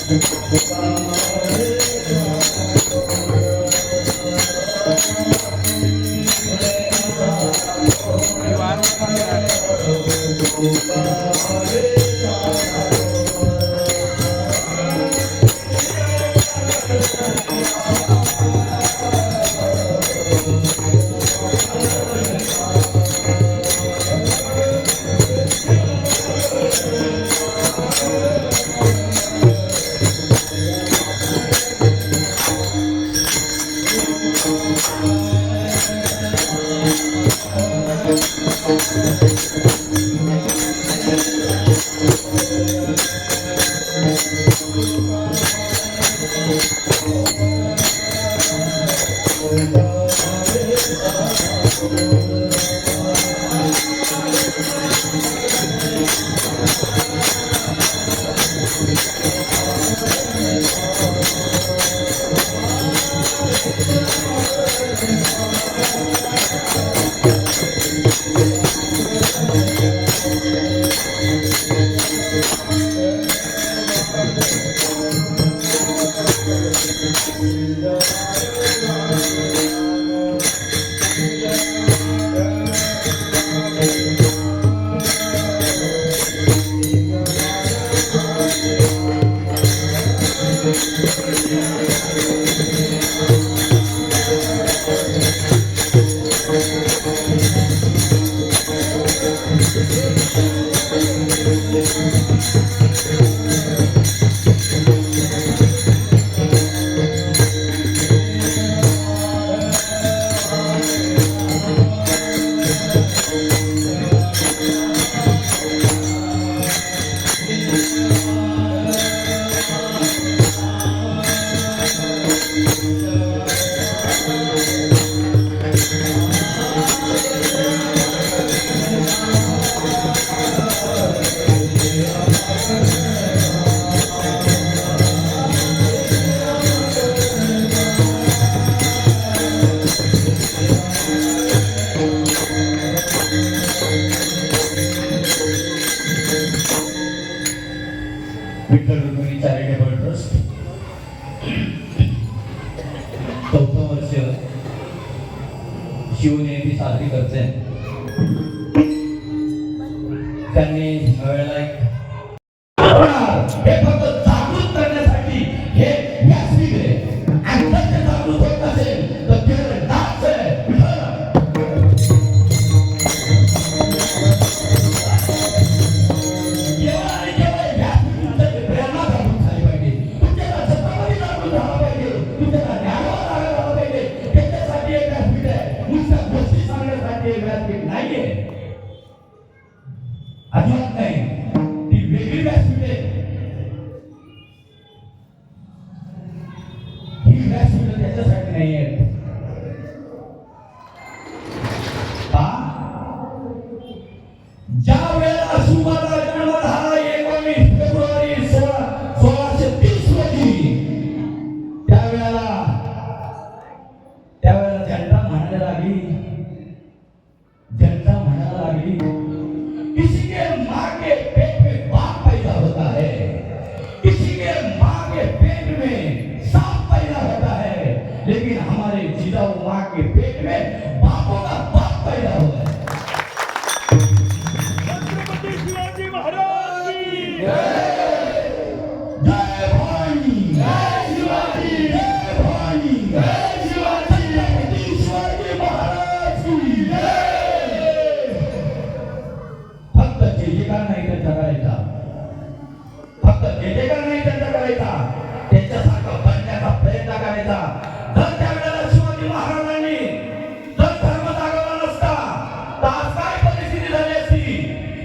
Thank you. Vitthal Rukmini charitable trust 4थं वर्ष शिवजयंती साजरी करते. त्यांनी वेळेला एक हे फक्त जागृत करण्यासाठी हे व्यासपीठ आहे. आणि जर ते जागृत होत नसेल तर केवळ डान्स आहे. अजिबात नाही, ती वेगळी व्यासपीठ आहे. ही व्यासपीठ त्याच्यासाठी नाही आहे. ज्या वेळेला सुमारा जन्म झाला 19 फेब्रुवारी 1630 रोजी, त्यावेळेला जनता म्हणायला लागली किसी के माँ के पेट में बाप पैदा होता है, किसी के माँ के पेट में सांप पैदा होता है, लेकिन हमारे जिजाऊ माँ के पेट में बापों का बाप पैदा हुआ है. छत्रपती शिवाजी महाराज की जय भवानी, जय शिवाजी, जय भवानी, जय शिवाजी, छत्रपती शिवाजी महाराज की जय. फक्त जयजयकार नाही त्यांचा करायचा, फक्त जयजयकार नाही त्यांचा करायचा, त्यांच्यासारखं बनण्याचा प्रयत्न करायचा. जर त्यावेळेला शिवाजी महाराजांनी जर धर्म जागवला नसता तर आज काय परिस्थिती झाली असती,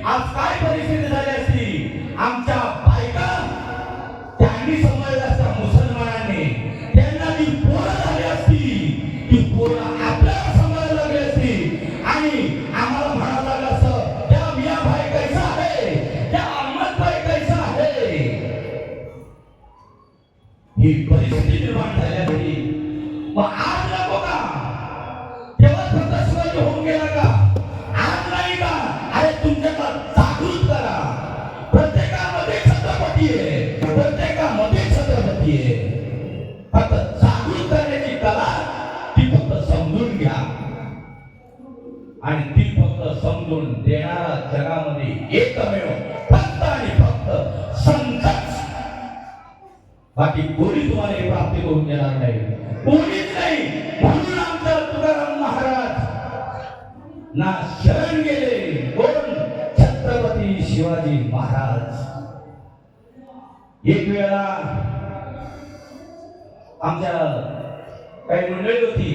आज काय परिस्थिती झाली असती. आमच्या बायका त्यांनी सांभाळल्या असत्या मुसलमानांनी, त्यांना ती पोरं झाली असती, ती पोरं आपल्याला सांभाळायला लागली असती. आणि आम्हाला म्हणावं लागलं असतं त्या मिया भाई कैसा आहे, त्या अहमद भाई कैसा आहे. ही परिस्थिती निर्माण झाली असती. मग आज नको का, तेव्हा फक्त शिवाजी होऊन गेला का, आज नाही का. अरे तुमच्याकडे जागृत करा. प्रत्येकामध्ये छत्रपती आहे, प्रत्येकामध्ये छत्रपती आहे. फक्त जागृत करण्याची कला ती फक्त समजून घ्या आणि ती फक्त समजून देणारा जगामध्ये एकमेव फक्त आणि फक्त संतच. बाकी कोणी तुम्हाला हे प्राप्ती करून देणार नाही, कोणीच नाही. म्हणून आमचा तुकाराम महाराज ना शरण गेले कोण? छत्रपती शिवाजी महाराज. एक वेळा आमच्या काही मंडळी होती,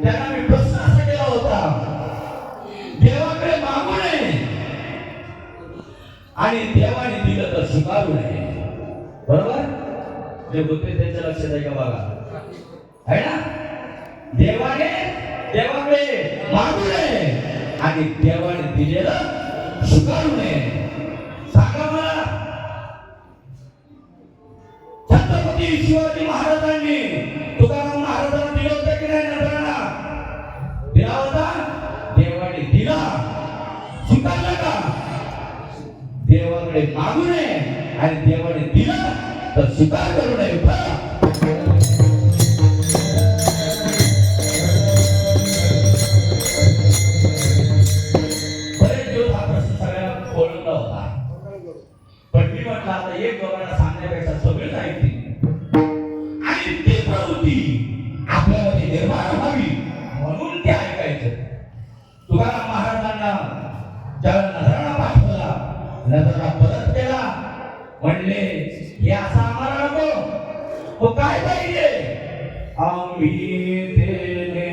त्यांना मी प्रश्न असा केला होता, देवाकडे मागू नये आणि देवाने दिलं तर स्वीकारू नये. बरोबर? जे होते त्यांच्या लक्षात आहे का बघा, आहे ना? देवाकडे मागू नये आणि देवाने दिलेलं स्वीकारू नये. सांगा मला, छत्रपती शिवाजी महाराजांनी तुकाराम महाराजांना दिलं होतं की नाही? नंतरांना दिला होता. देवाने दिला, स्वीकारला का? देवाकडे मागू नये आणि देवाने दिला तर स्वीकार करू नये. बरेच दिवस हा प्रश्न सगळ्यांना बोलला होता, पण मी म्हटलं आता एक दोघांना सांगण्यापेक्षा सगळेच ऐकतील आणि ती प्रवृत्ती आपल्यामध्ये निर्माण व्हावी म्हणून ते ऐकायचं. तुकाराम महाराजांना ज्यावेळेला नजराणा पाठवला, नजराणा परत केला, म्हणले हे असं आम्हाला नको, तो काय पाहिजे? आम्ही देणे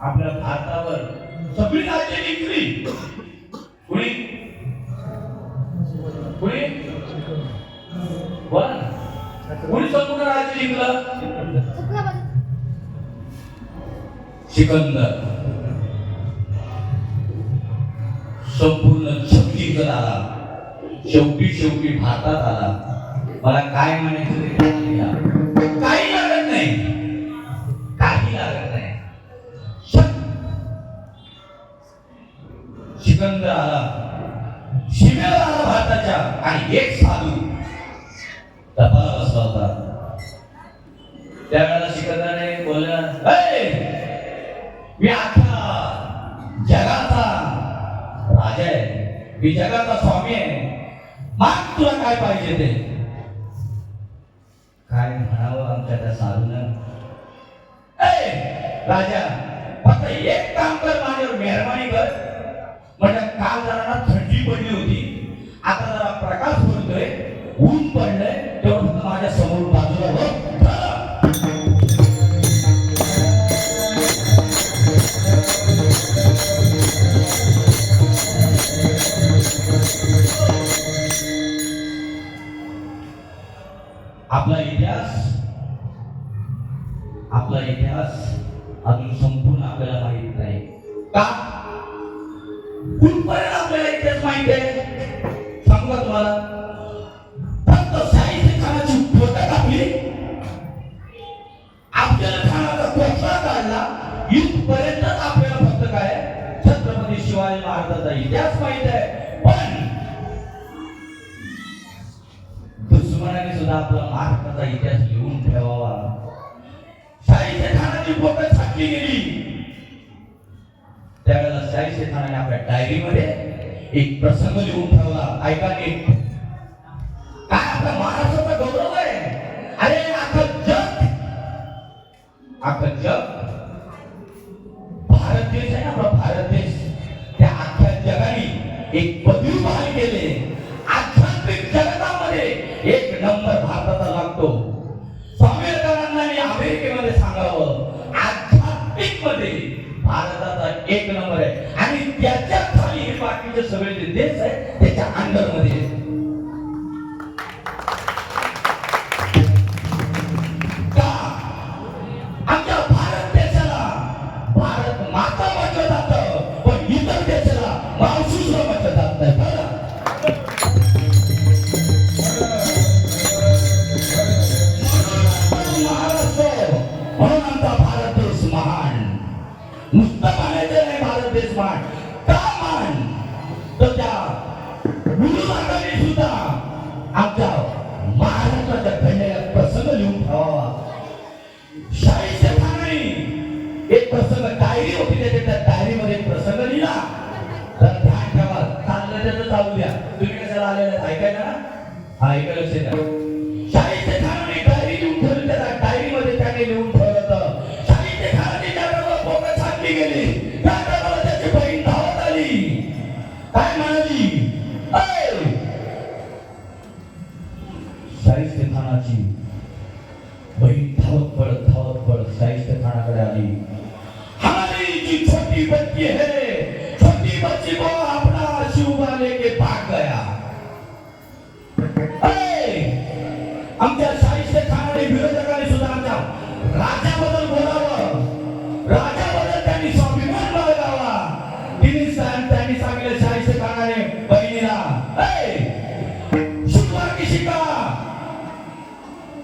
आपल्या भारतावर सगळी राज्य जिंकली. कुणी कुणी वन कुणी संपूर्ण राज्य जिंकलं? सिकंदर संपूर्ण जग जिंकत आला, शेवटी भारतात आला. मला काय म्हणायचं ते काही लागत नाही, काही लागत नाही. सिकंदर आला, सीमेला आला भारताच्या, आणि एक साधू तपाला बसला होता. त्यावेळेला सिकंदराने बोलला, मी अख्ख्या जगाचा राजा आहे, मी जगाचा स्वामी आहे, माग तुला काय पाहिजे ते. काय म्हणावं आमच्या त्या साधूनं, राजा फक्त एक काम कर, माझ्यावर मेहरबानी कर. म्हणजे काल जरा थंडी पडली होती, आता जरा प्रकाश पडतोय, ऊन पडलंय, तेवढं फक्त माझ्या समोर बाजूला हो. आपला इतिहास अजून संपूर्ण आपल्याला माहित नाही का? कुठपर्यंत आपल्याला इतिहास माहित आहे सांगू का तुम्हाला? फक्त साहित्य खानाची फोटो टाकली, आपल्याला खानाचा कोपरा काढला, इथपर्यंतच आपल्याला फक्त काय छत्रपती शिवाजी महाराजांचा इतिहास माहित आहे. पण दुश्मनाने सुद्धा आपला महाराष्ट्राचा इतिहास लिहून ठेवावा. साहित्य खानाची फोटो छापली गेली, त्यावेळेला साहित्य खानाने आपल्या डायरीमध्ये एक प्रसंग लिहून ठेवला. ऐका नीट, काय आपला महाराष्ट्राचा गौरव आहे. अरे अख्खं जग भारत देश आहे ना, आपला भारत देश, त्या अख्ख्या जगाने एक पदवी बहाल केले. आध्यात्मिक जगतामध्ये एक नंबर भारताचा लागतो. स्वामी विवेकानंदांनी अमेरिकेमध्ये सांगावं, आध्यात्मिक मध्ये भारताचा एक नंबर आहे आणि त्याच्या खाली हे बाकीचे सगळे जे देश आहेत त्याच्या अंडर मध्ये आहेत. का आमच्या भारत देशाला भारत माता म्हटलं जातं, पण इतर देशाला मावशी सुद्धा म्हटलं जात नाही. बरं, महाराष्ट्र म्हणून आमचा भारत देश महान. नुसतं म्हणायचं नाही भारत देश महान. का महान? तर त्या विरोधाकडे सुद्धा आमच्या महाराष्ट्राच्या घडलेल्या प्रसंग लिहून ठेवावा. शाहीच्या ठाणे एक प्रसंग डायरी होती, त्या डायरीमध्ये एक प्रसंग लिहिला. तर ध्यान ठेवा, चाललं त्याचं चालू द्या. तुम्ही कशाला आलेले ऐकायला ना? हा, ऐकायला लक्ष द्या. शाहीच्या ठाणे डायरी लिहून ठेवली. त्या डायरीमध्ये त्याने लिहून ठेवलं होतं, शाहीच्या ठाणे ज्यावेळेला बोकं छानली गेली त्यावेळेला त्याची बहीण धावत आली. काय म्हणाली? शाहीच्या ठाणाची बहीण धावत पडत शाहीच्या ठाणाकडे आली. हमारी जी छोटी बच्ची है, छोटी बच्ची को अपना शिवबा लेके भाग गया. आमच्या शाहीच्या ठाणाने विरोधकांनी सुद्धा आमच्या राजाबद्दल बोलावं, राजाबद्दल त्यांनी स्वाभिमान बाळगावा. त्यांनी सांगितलं शाहीच्या ठाणाने बहिणीला, शिवबा किसी का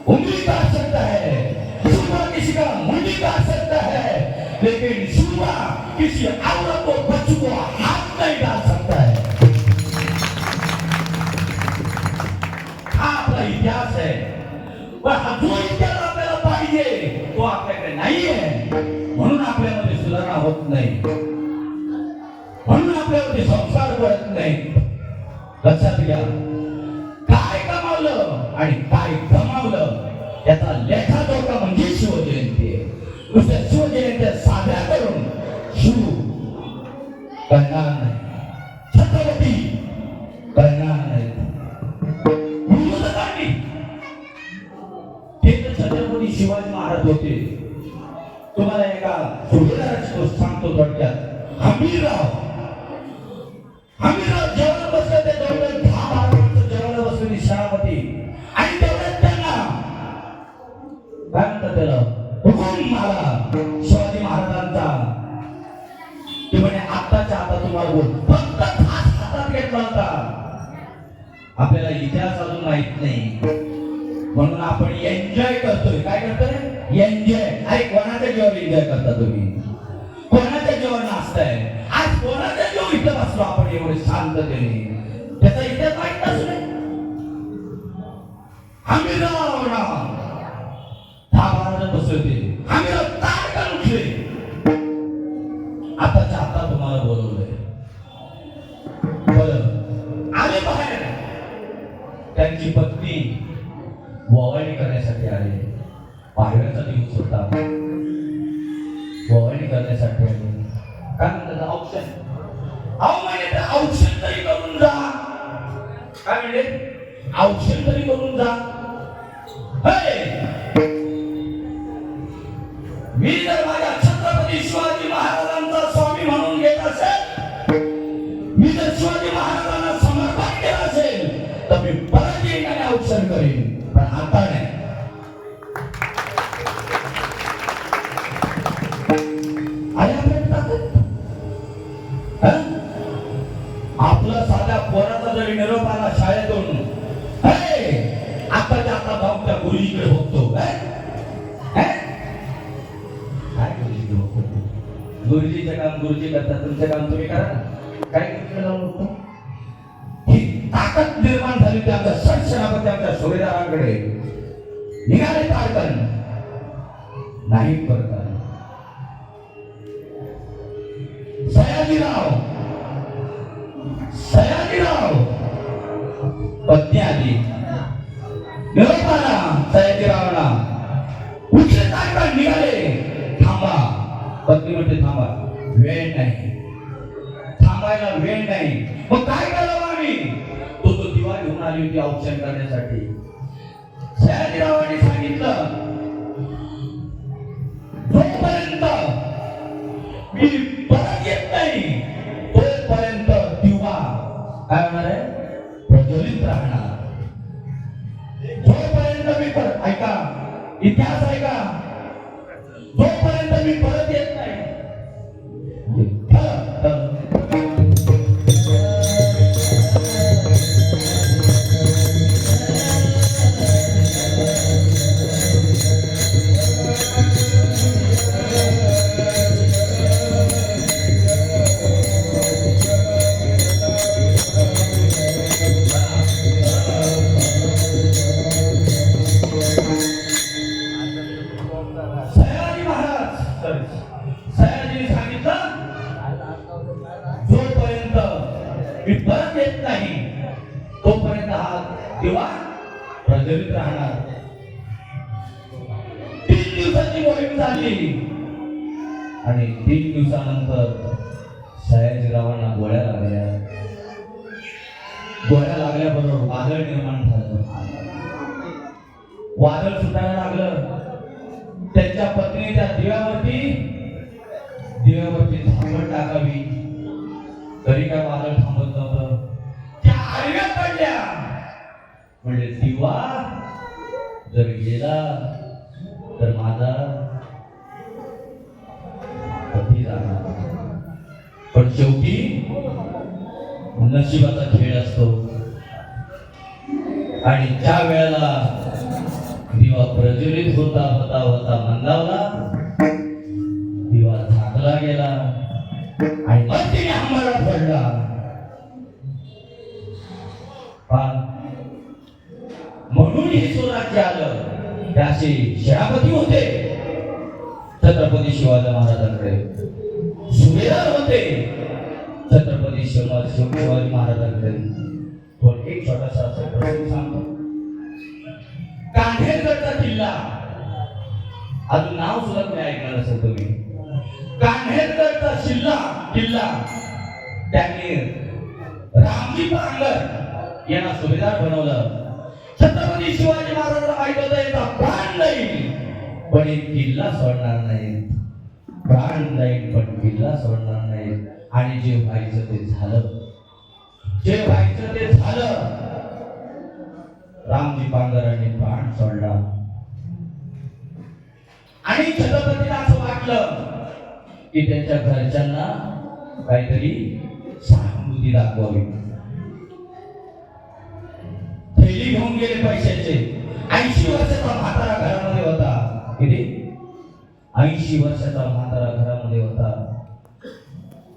उंगली काट सकता है, शिवबा किसी का मुंडी काट सकता है, लेकिन शिवबा किसी औरत को बच्चों को हाथ नहीं डाल सकता है. हा आपला इतिहास आहे. पण हा जो इतिहास आपल्याला पाहिजे तो आपल्याकडे नाहीये. म्हणून आपल्यामध्ये सुधारणा होत नाही, म्हणून आपल्यामध्ये संस्कार पडत नाही. लक्षात घ्या, काय कमावलं आणि काय गमावलं याचा लेखाजोखा म्हणजे शिवजयंती आहे. नुसत्या शिवजयंत्या साध्या करून शिव करणार नाही, छत्रपती करणार नाही. विरोधकांनी ते तर छत्रपती शिवाजी महाराज होते. तुम्हाला एका सुभेदाराची गोष्ट सांगतो थोडक्यात. हमीरराव जेवण बसले, ते जवळ 10-12 माणसं जेवण बसलेली सेनापती, आणि तेवढ्यात त्यांना काय म्हणतात त्याला हुकूम आला शिवाजी महाराजांचा की म्हणे आत्ताच्या आता तुम्हाला बोल फक्त हातात घेतला होता. आपल्याला इतिहास अजून माहित नाही, म्हणून आपण एन्जॉय करतोय. काय करतोय? एन्जॉय. अरे कोणाच्या जीवावर एन्जॉय करता तुम्ही? कोणाच्या जीवावर नाचताय? आज कोणाच्या जीव इथं बसलो आपण एवढे शांततेने, त्याचा इतिहास माहित नसले. हमीरराव 10-12 जण बसले होते. हमीरराव ताडकन उठले. आताच्या आता तुम्हाला बोलवलंय. बरं, आले बाहेर. त्यांची पत्नी ववाळणी करण्यासाठी आले. पाडव्याचा दिवस होता, ववाळणी करण्यासाठी आले. काय म्हणतात? औक्षण. अहो म्हणजे औक्षण तरी करून जा. काय म्हणजे? औक्षण तरी करून जा. मी जर माझ्या छत्रपती शिवाजी महाराजांचा स्वामी म्हणून घेत असेल, मी जर शिवाजी महाराजांना समर्पण केलं असेल, तर मी परत येईन आणि औक्षण करेन. पण आता नाही. आपला साध्या पोराचा जरी निरोप आला शाळेतून, आताच्या आता जाऊन त्या गुरुजीकडे बघतो. काय गुरुजी बघतो? गुरुजीचं काम गुरुजी करतात, तुमचं काम तुम्ही करा. काय गुरुजीकडे जाऊन बघतो? ही ताकद निर्माण झाली त्या आमच्या सरसेनापती आमच्या सुभेदारांकडे. निघाले ताडकन, नाही परत आले. सयाजीराव पत्नी आली. निरोप आला सयाजीरावला. उठले ताडकन, निघाले. थांबा. पत्नी म्हणते थांबा, वेळ नाही. थांबायला वेळ नाही. मग काय करावं आम्ही? तो दिवा घेऊन आली होती औक्षण करण्यासाठी. सयाजीरावांनी सांगितलं, जोपर्यंत मी परत येत नाही तोपर्यंत दिवा काय होणार आहे? प्रज्वलित राहणार. जोपर्यंत मी परत, ऐका इतिहास ऐका, जोपर्यंत मी परत येत नाही सयाजी महाराज सयाजीने सांगितलं, जोपर्यंत मी परत येत नाही तोपर्यंत हा दिवा प्रज्वलित राहणार. 3 दिवसाची मोहीम झाली आणि 3 दिवसानंतर सयाजीरावांना गोळ्या लागल्या. गोळ्या लागल्याबरोबर वादळ निर्माण झालं. वादळ सुटायला लागलं. त्यांच्या पत्नी त्या दिव्यावरती झाकण टाकावी तरी काय वादळ थांबत नव्हतं. त्या आडव्या पडल्या. म्हणजे दिवा जर गेला तर माझा पती जाणार. पण शेवटी नशिबाचा खेळ असतो आणि ज्या वेळेला दिवा प्रज्वलित होता होता होता मंदावला, दिवा झाकला गेला आणि मग तिने आम्हाला पडला. म्हणून हे स्वराज्य आलं. त्याचे सेनापती होते छत्रपती शिवाजी महाराजांकडे, सुभेदार होते छत्रपती शिवाजी महाराजांकडे. पण एक छोटासा असा प्रसंग सांगतो. कान्हेरगडचा किल्ला, अजून नाव सुद्धा तुम्ही ऐकलं असेल तुम्ही. कान्हेरगडचा किल्ला त्यांनी रामजी पांगर यांना सुभेदार बनवलं. छत्रपती शिवाजी महाराजांना माहित होतं याचा प्राण जाईल पण एक किल्ला सोडणार नाही. प्राण जाईल पण किल्ला सोडणार नाही. आणि जे व्हायचं ते झालं. रामजी पांगरांनी प्राण सोडला. आणि छत्रपतीला असं वाटलं की त्यांच्या घरच्यांना काहीतरी सहानुभूती दाखवावी. थैली घेऊन गेले पैशाचे. 80 वर्षाचा म्हातारा घरामध्ये होता. किती? 80 वर्षाचा म्हातारा घरामध्ये होता.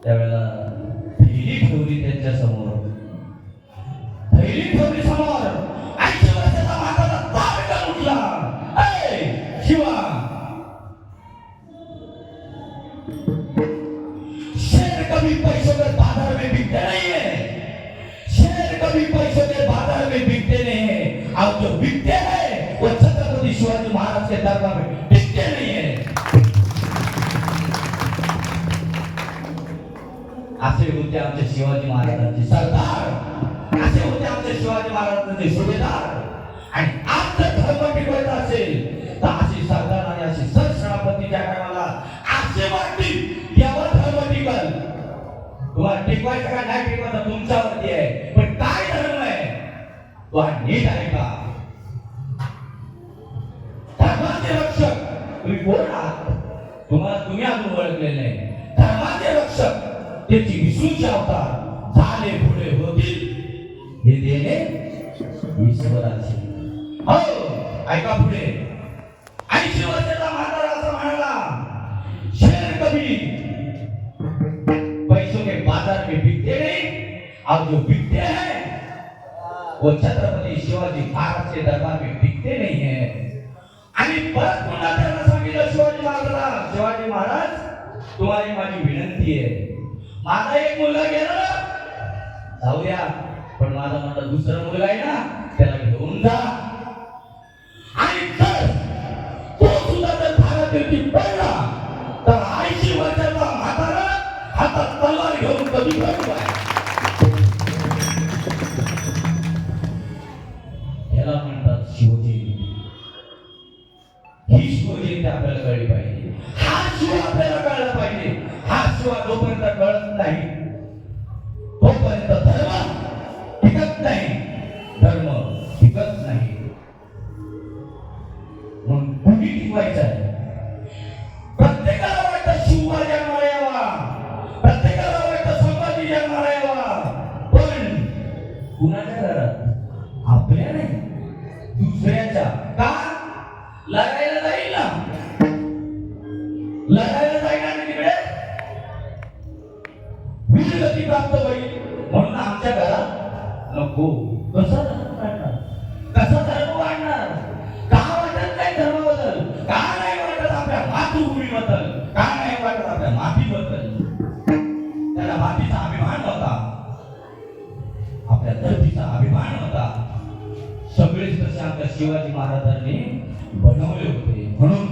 त्यावेळेला थैली ठेवली त्यांच्या समोर. थैली ठेवली समोर. 80 वर्षाचा म्हातारा तारका उठला. ए शिवा, शेर कभी पैसों के बाजार में बिकते नहीं है. शेर कभी पैसों के बाजार में बिकते नहीं है. अब जो बिकते हैं वो छत्रपति शिवाजी महाराज के दरबार में बिकते नहीं है. असे होते आमचे शिवाजी महाराजांचे सरदार. असे होते आमचे शिवाजी महाराजांचे सुभेदार. आणि आज जर धर्म टिकवायचा असेल तर अशी सरदार आणि अशी सरसेनापतीच्या टायमाला असे वाटतील यावर धर्म टिकल. तुम्हाला टिकवायचं का नाही टिकवायचं तुमच्यावरती आहे. पण काय धर्म आहे तो नीट आहे का? धर्माचे रक्षक तुम्ही कोण आहात? तुम्ही अजून ओळखलेले नाही. धर्माचे रक्षक त्याची विष्णूचे अवतार झाले पुढे होतील हे देणे ईश्वराचे. हो ऐका पुढे. 80 वर्षाचा म्हातारा असं म्हणाला, शेर कभी पैसों के बाजार में बिकते नहीं. अब जो बिकते हैं वो छत्रपती शिवाजी महाराज के दरबार में बिकते नहीं है. आणि परत पुन्हा त्यांना सांगितलं शिवाजी महाराजांना, शिवाजी महाराज तुम्हाला माझी विनंती आहे. माझा एक मुलगा गेला जाऊ द्या पण माझा माझा दुसरा मुलगा आहे ना त्याला घेऊन जा. आणि जर तो सुद्धा जर भारतावरती पडला तर 80 वर्षाचा म्हातारा हातात तलवार घेऊन कधी पडतो आहे. कळली पाहिजे. हा शिव आपल्याला कळला पाहिजे. हा शिव जोपर्यंत कळत नाही तोपर्यंत धर्म टिकत नाही. धर्म टिकत नाही. म्हणून कुणी टिकवायचं आहे? प्रत्येकाला वाटतं शिवबा जन्माला यावा, प्रत्येकाला वाटतं संभाजी जन्माला यावा, पण कुणाच्या घरात? आपल्या नाही, दुसऱ्याच्या. का? लढायला जाईल ना, लढायला जाईल आणि तिकडे वीरगती प्राप्त होईल. म्हणून आमच्या घरात नको. कसा धर्म वाढणार? कसा धर्म वाढणार? का वाटत नाही धर्माबद्दल? का नाही वाटत आपल्या मातृभूमीबद्दल? का नाही वाटत आपल्या मातीबद्दल? त्याला मातीचा अभिमान होता, आपल्या धरतीचा अभिमान होता. सगळेच तसे आमच्या शिवाजी महाराजांनी बनवले होते. म्हणून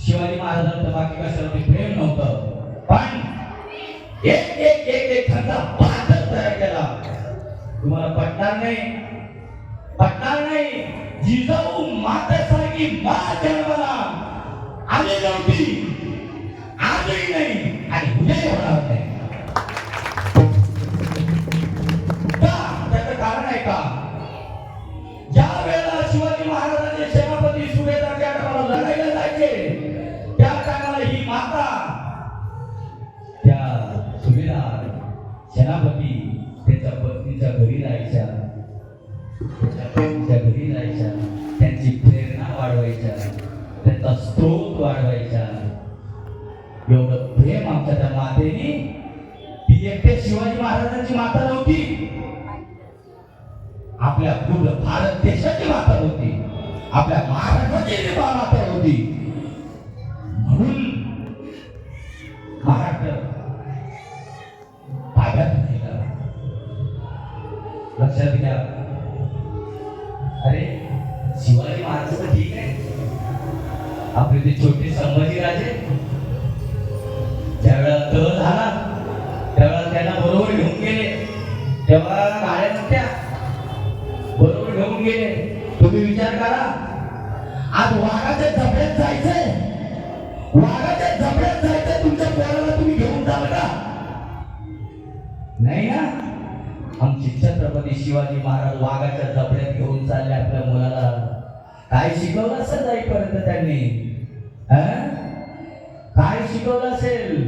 शिवाजी महाराजांचं बाकी कशावरती प्रेम नव्हतं, पण एक एक एक एक खंदा बादच तयार केला. तुम्हाला पटणार नाही, पटणार नाही. जिजाऊ मातेसारखी माँ जन्माला आली नव्हती, आजही नाही आणि उद्याही होणार नाही. का? त्याचं कारण आहे का? ज्या वेळेला शिवाजी महाराजांचे सेनापती सुभेदार ज्या टायमाला लढायला जायचे, त्या टायमाला ही माता त्या सुभेदार सेनापती त्याच्या पत्नीच्या घरी जायच्या, त्याच्या पत्नीच्या घरी जायच्या, त्यांची प्रेरणा वाढवायच्या, त्यांचा स्त्रोत वाढवायच्या. एवढं प्रेम आमच्या त्या मातेने. ती एकटे शिवाजी महाराजांची माता नव्हती, आपल्या पूर्ण भारत देशाची माता होती, आपल्या महाराष्ट्राची माता होती. म्हणून महाराष्ट्र ताब्यात राहिला. लक्षात घ्या. अरे शिवाजी महाराज तर ठीक आहे, आपले ते छोटे संभाजी राजे ज्यावेळेला तह झाला त्यावेळेला त्यांना बरोबर घेऊन गेले. तेव्हा गाड्या नव्हत्या, बरोबर घेऊन गेले. तुम्ही विचार करा, आज वाघाच्या जबड्यात जायचंय, वाघाच्या जबड्यात जायचंय, तुमच्या पोराला तुम्ही घेऊन जाल का? नाही ना. आमचे छत्रपती शिवाजी महाराज वाघाच्या जबड्यात घेऊन चालले आपल्या मुलाला. काय शिकवलं असेल जाईपर्यंत त्यांनी? काय शिकवलं असेल?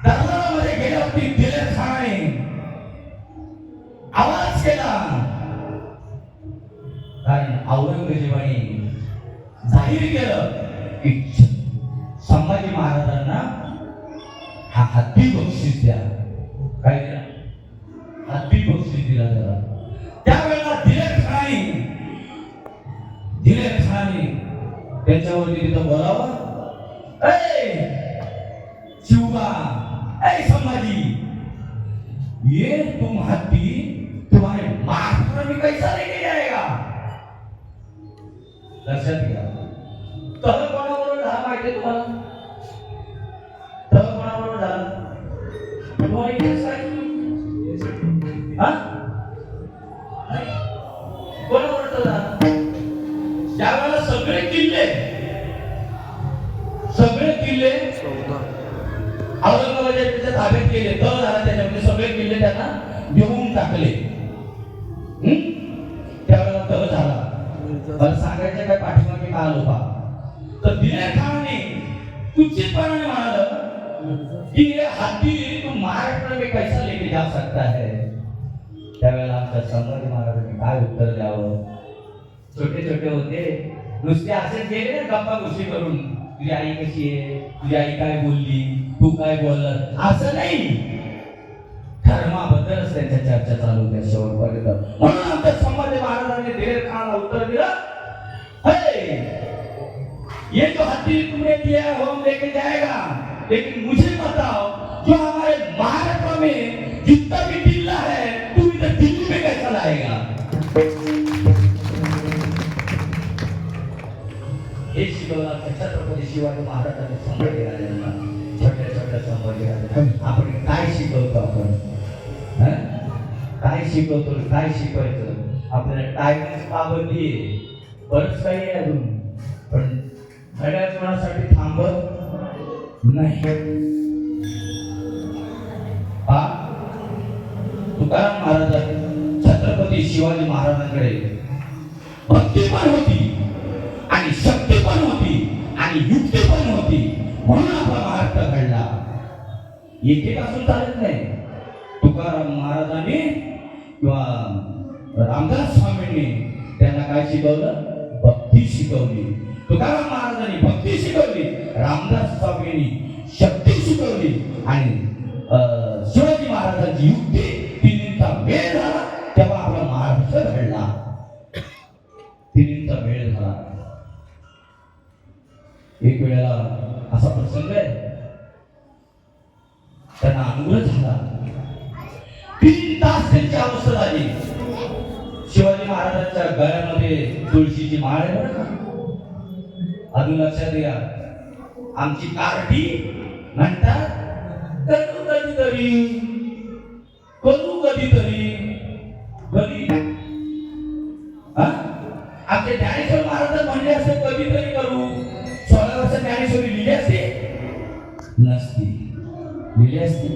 दरबारामध्ये गेल्यावरती दिलेर खानाने आवाज केला, कारण औरंगजेबाने जाहीर केलं की संभाजी महाराजांना हा हत्ती बक्षीस द्या. काय द्या? हत्ती बक्षीस दिला त्याला. त्यावेळेला दिलेर खानाने त्यांच्यावरती तिथं बोलावं, शिवबा, संभाजी, ये तुम हत्ती तुम्हारे महाराष्ट्र में कैसा लेके जाएगा? लक्षात घ्या. तह कोणाबरोबर झाला माहिती तुम्हाला? तह कोणाबरोबर झाला? तुम्हाला इतिहास काय? कोणाबरोबर झाला? ज्यावेळेला सगळे किल्ले औरंगाबादच्या ताब्यात केले, तह झाला, त्याच्यामध्ये सगळे किल्ले त्यांना देऊन टाकले. त्यावेळेला तह झाला. मला सांगायचं काय पाठीमागे काल होता, तर दिलेर खानाने कुचितपणाने म्हणालं की ये हत्ती तुम महाराष्ट्र में कैसा लेके जा सकता है? त्यावेळेला आमच्या संभाजी महाराजांनी काय उत्तर द्यावं? छोटे छोटे होते, नुसते असेच गेले ना गप्पा गोष्टी करून, तुझी आई कशी आहे, तुझी आई काय बोलली, तू काय बोलला, असं नाही. धर्माबद्दलच त्यांच्या चर्चा चालू होत्या शेवटपर्यंत. म्हणून आमच्या संभाजी महाराजांनी दिलेर खानाला उत्तर दिलं, ये जो हत्ती तुमने दिया है वो हम लेके जाएगा, लेकिन मुझे बताओ जो हमारे महाराष्ट्र में जितना भी जिला है तू इधर दिल्ली में कैसा लाएगा? हे शिकवलं छत्रपती शिवाजी महाराजांनी संभाजी राजांना. छोट्या छोट्या संभाजी राजांना आपण काय शिकवतो? आपण काय शिकवतो? काय शिकवायचं? आपल्याला टायमिंग पाबंदी आहे, बरंच काही आहे अजून. पण घड्याळ कोणासाठी थांबत नाही. पहा, तुकाराम महाराजांनी छत्रपती शिवाजी महाराजांकडे भक्ती पण होती आणि शक्ती पण होती आणि युक्ती पण होती, म्हणून आपला महाराष्ट्र घडला. एकेकासून चालत नाही. तुकाराम महाराजांनी किंवा रामदास स्वामींनी त्यांना काय शिकवलं? भक्ती शिकवली. तुकाराम महाराजांनी भक्ती शिकवली, रामदास स्वामींनी शक्ती शिकवली आणि शिवाजी महाराजांची युक्ती तिन्हींचा वेळ झाला तेव्हा आपला महाराष्ट्र घडला. तिन्हींचा वेळ झाला. एक वेळेला असा प्रसंग आहे, त्यांना अनुग्रह झाला. 3 तास त्यांची अवस्था झाली. शिवाजी महाराजांच्या गळ्यामध्ये तुळशीची माळ आहे बरं का. अजून लक्षात घ्या, आमची कार्टी म्हणतात करू कधीतरी, करू कधीतरी, कधी आमचे ज्ञानेश्वर महाराज म्हणले असते कधीतरी करू. 16 वर्ष ज्ञानेश्वरी लिहिली असते नसती, लिहिली असते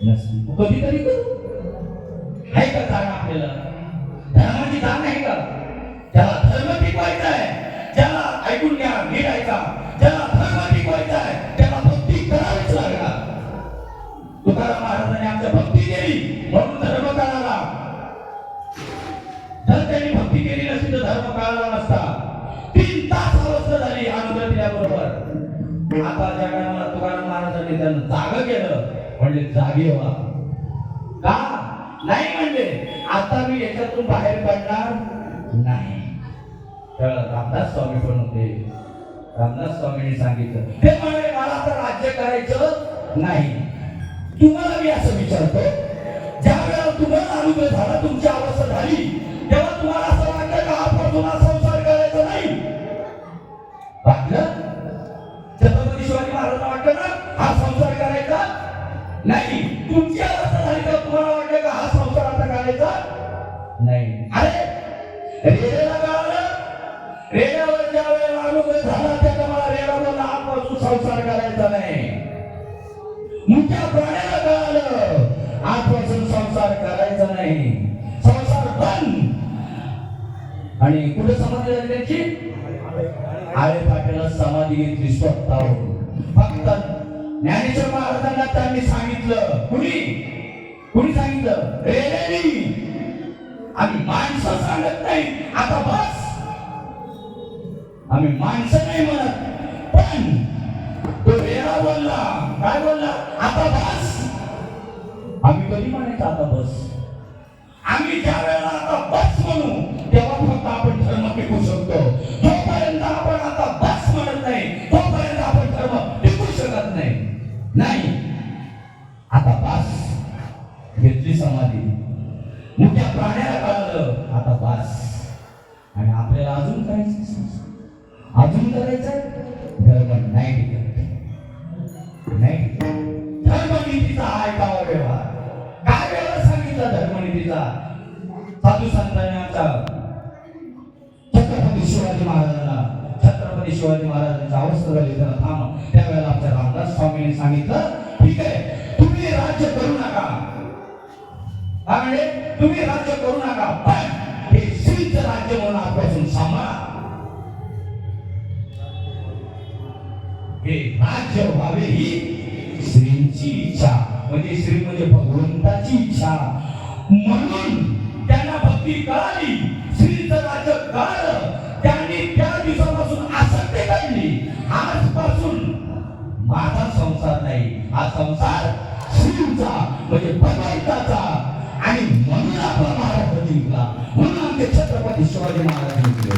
नसती. कधीतरी करू आहे का जाण? आपल्याला धर्माची जाण आहे का? ज्याला धर्म टिकवायचा आहे, ज्याला ऐकून घ्या नीट ऐका, ज्याला धर्म टिकवायचा आहे त्याला भक्ती करावीच लागणार. तुकाराम महाराजांनी आमच्या भक्ती केली म्हणून धर्म कळाला. जर त्यांनी भक्ती केली नसती तर धर्म कळाला नसता. 3 तास अवस्था झाली अनुग्रह दिल्याबरोबर. आता ज्या वेळेला तुकाराम महाराजांनी त्यांना जाग केलं, म्हणले जागे व्हा. का नाही म्हणले, आता मी याच्यातून बाहेर काढणार नाही. तर रामदास स्वामी पण होते. रामदास स्वामींनी सांगितलं, ते म्हणाले मला आता राज्य करायचं नाही. तुम्हाला मी असं विचारतो, ज्या वेळेला तुम्हाला अनुग्रह झाला, तुमची अवस्था झाली, तेव्हा तुम्हाला असं वाटलं का आजपासून हा संसार करायचा नाही? वाटलं? छत्रपती शिवाजी महाराजांना वाटलं ना हा संसार करायचा नाही? तुमची अवस्था झाली तर तुम्हाला वाटलं का हा संसार आता करायचा नाही? अरे रेड्याला कळालं, रेड्यावर ज्या वेळेला अनुग्रह झाला त्याचा मला रेडा बोलला आजपासून संसार करायचा नाही. मुख्या प्राण्याला कळालं आजपासून संसार करायचा नाही, संसार बंद. आणि कुठे समाधी झाली त्यांची? आळे पाटीला समाधी घेतली स्वतःहून. फक्त ज्ञानेश्वर महाराजांना त्यांनी सांगितलं, कुणी सांगितलं? रेड्यानी. आम्ही माणसं सांगत नाही आता बस, आम्ही माणसं नाही म्हणत, पण तो रेडा बोलला. काय बोलला? आता बस. आम्ही कधी म्हणायचं आता बस? आम्ही ज्या वेळेला आता बस म्हणू तेव्हा फक्त आपण धर्म टिकू शकतो. जोपर्यंत आपण आता बस म्हणत नाही तोपर्यंत आपण धर्म टिकू शकत नाही. नाही, आता बस. घेतली समाधी. मोठ्या प्राण्याला कळलं आता बस. आणि आपल्याला अजून करायचं, अजून करायचं. धर्म नाही टिकत, नाही. धर्मनीतीचा ऐकावा व्यवहार. काय व्यवहार सांगितलं धर्मनीतीचा? साधू संतांनी आमच्या छत्रपती शिवाजी महाराजांच्या अवस्था झाली त्यांना थांब. त्यावेळेला आमच्या रामदास स्वामींनी सांगितलं, ठीक आहे तुम्ही राज्य करू नका. काय म्हणजे? तुम्ही राज्य करू नका, पण हे श्रीचं राज्य म्हणून आजपासून सांभाळा. हे राज्य व्हावे ही श्रींची इच्छा. म्हणजे श्री म्हणजे भगवंताची इच्छा. म्हणून त्यांना भक्ती कळाली, श्रीचं राज्य कळालं. त्यांनी त्या दिवसापासून आसक्ती काढली. आजपासून माझा संसार नाही, हा संसार श्रींचा म्हणजे भगवंताचा. आणि म्हणून आपला महाराष्ट्र जिंकला, म्हणून आमचे छत्रपती शिवाजी महाराज जिंकले.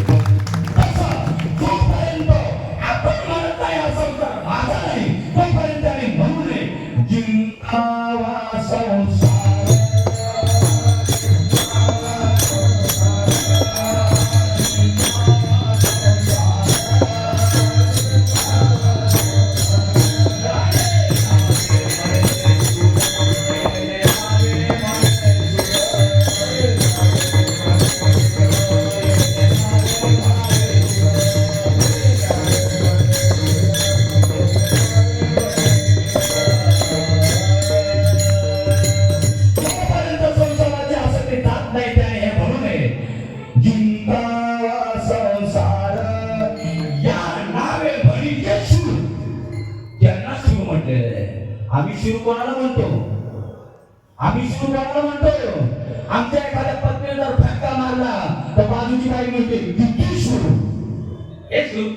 जोपर्यंत आपण म्हणत नाही हा संसार माझा नाही, तोपर्यंत आम्ही म्हणू नये जिंकावा संसार. आम्ही शिव कोणाला म्हणतो? आमच्या एखाद्या पत्नीने जर फटका मारला तर बाजूची बाई म्हणते किती शिव, हे शिव,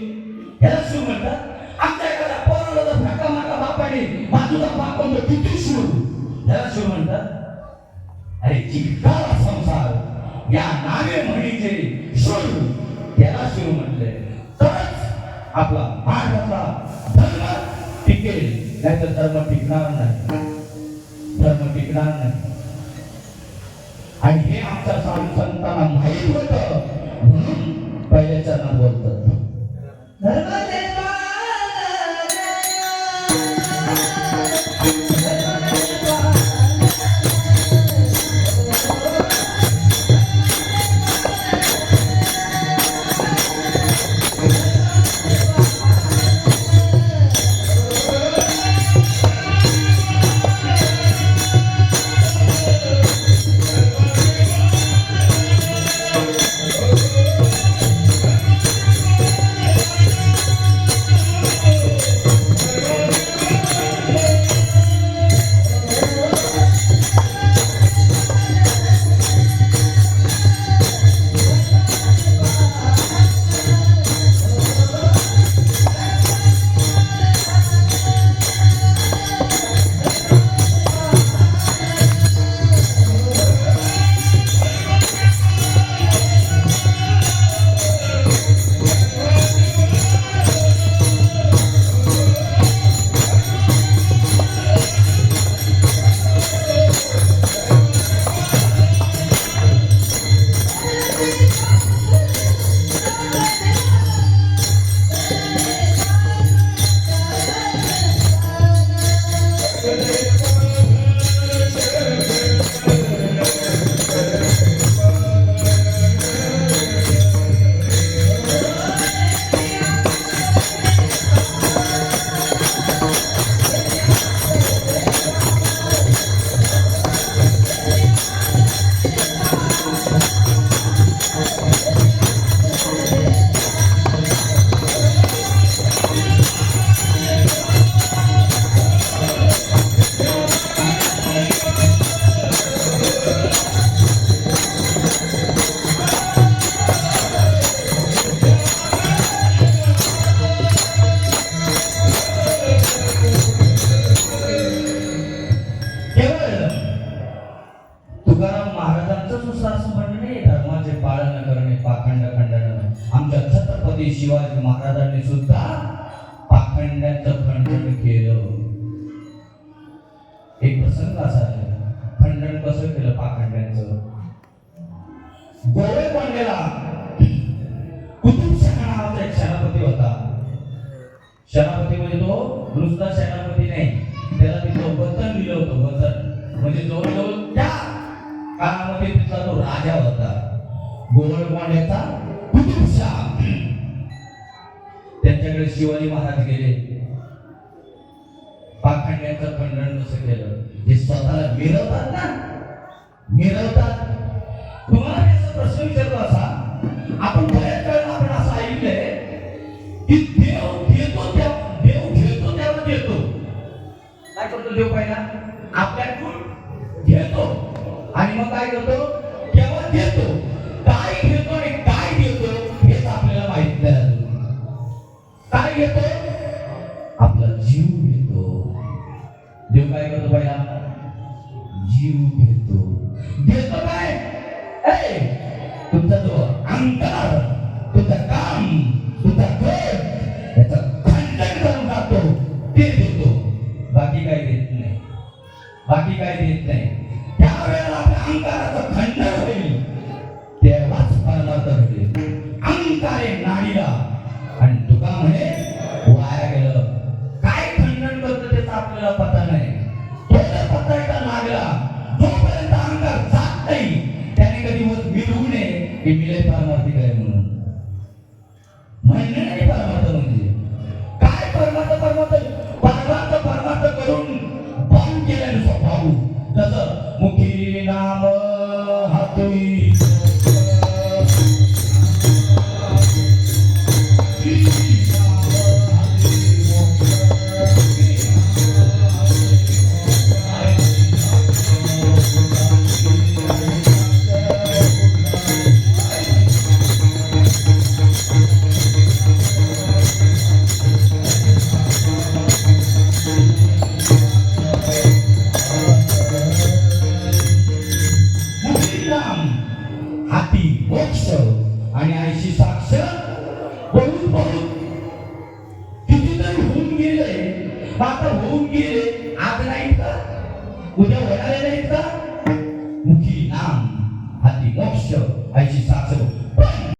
ह्याला शिव म्हणतात. आमच्या एखाद्या पोराला जर फटका मारला बापाने, बाजूचा बाप म्हणतो किती शिव, ह्याला शिव म्हणतात. अरे जिंकणारा संसार या नावे म्हणीचे शिव, त्याला शिव म्हटले तरच आपला महाराष्ट्राचा धर्म टिकेल, नाहीतर धर्म टिकणार नाही, धर्म टिकणार नाही. आणि हे आमच्या साधू संतांना माहित होतं, म्हणून पहिल्याच्या ना बोलतात शिवाजी महाराजांनी सुद्धा पाखंड्याचं खंडन केलं. एक प्रसंग असा खंडन कसं केलं पाखंड्याचं. गोवळकोंड्याला कुतुबशाह नावाचा एक सेनापती होता. सेनापती म्हणजे तो नुसता सेनापती नाही, त्याला तिथं वचन दिलं होतं. वचन म्हणजे जवळजवळ त्या काळामध्ये तिथला तो राजा होता, गोवळकोंड्याचा कुतुबशाह. त्यांच्याकडे शिवाजी महाराज गेले. पाखंड्याचं खंडन कसं केलं, हे स्वतःला मिरवतात ना, मिरवतात. तुम्हाला मी प्रश्न विचारतो असा, आपण बऱ्याच वेळेला आपण असं ऐकलंय की देव घेतो तेव्हा देतो. काय करतो देव? पहिला आपल्याकडून घेतो आणि मग काय करतो? तेव्हा देतो. काय घेतो आणि काय देतो हेच आपल्याला माहित नाही. काय घेतो? आपला जीव घेतो. देव काय करतो? पहिला जीव घेतो. देतो काय? तुमचा जो अहंकार, तुमचं काम, तुमचा क्रोध याचं खंडन करून टाकतो, ते देतो. बाकी काय देत नाही, बाकी काय देत नाही. त्यावेळेला आपल्या अहंकाराचं खंडन होईल, तेव्हाच परमार्थ भेटेल. अहंकार आहे नाडीला आणि तुका म्हणे वाया गेलं. काय खंडन करतं त्याचा आपल्याला पता नाही. तो जर पता एकदा लागला, जोपर्यंत अहंकार जात नाही त्याने कधी मग मिळवू नये की मिले परमार्थिक आहे म्हणून म्हणणे नाही. परमार्थ म्हणजे काय? परमार्थ करून बंद केल्याने स्वभाव. जसं मुखी नाम हातोई हाती मोक्ष आणि आईची साक्ष पळून पळून कितीतरी होऊन गेले, आता होऊन गेले, आज नाहीत का, उद्या होणारे नाहीत का, मुखी नाम हाती मोक्ष आईची साक्ष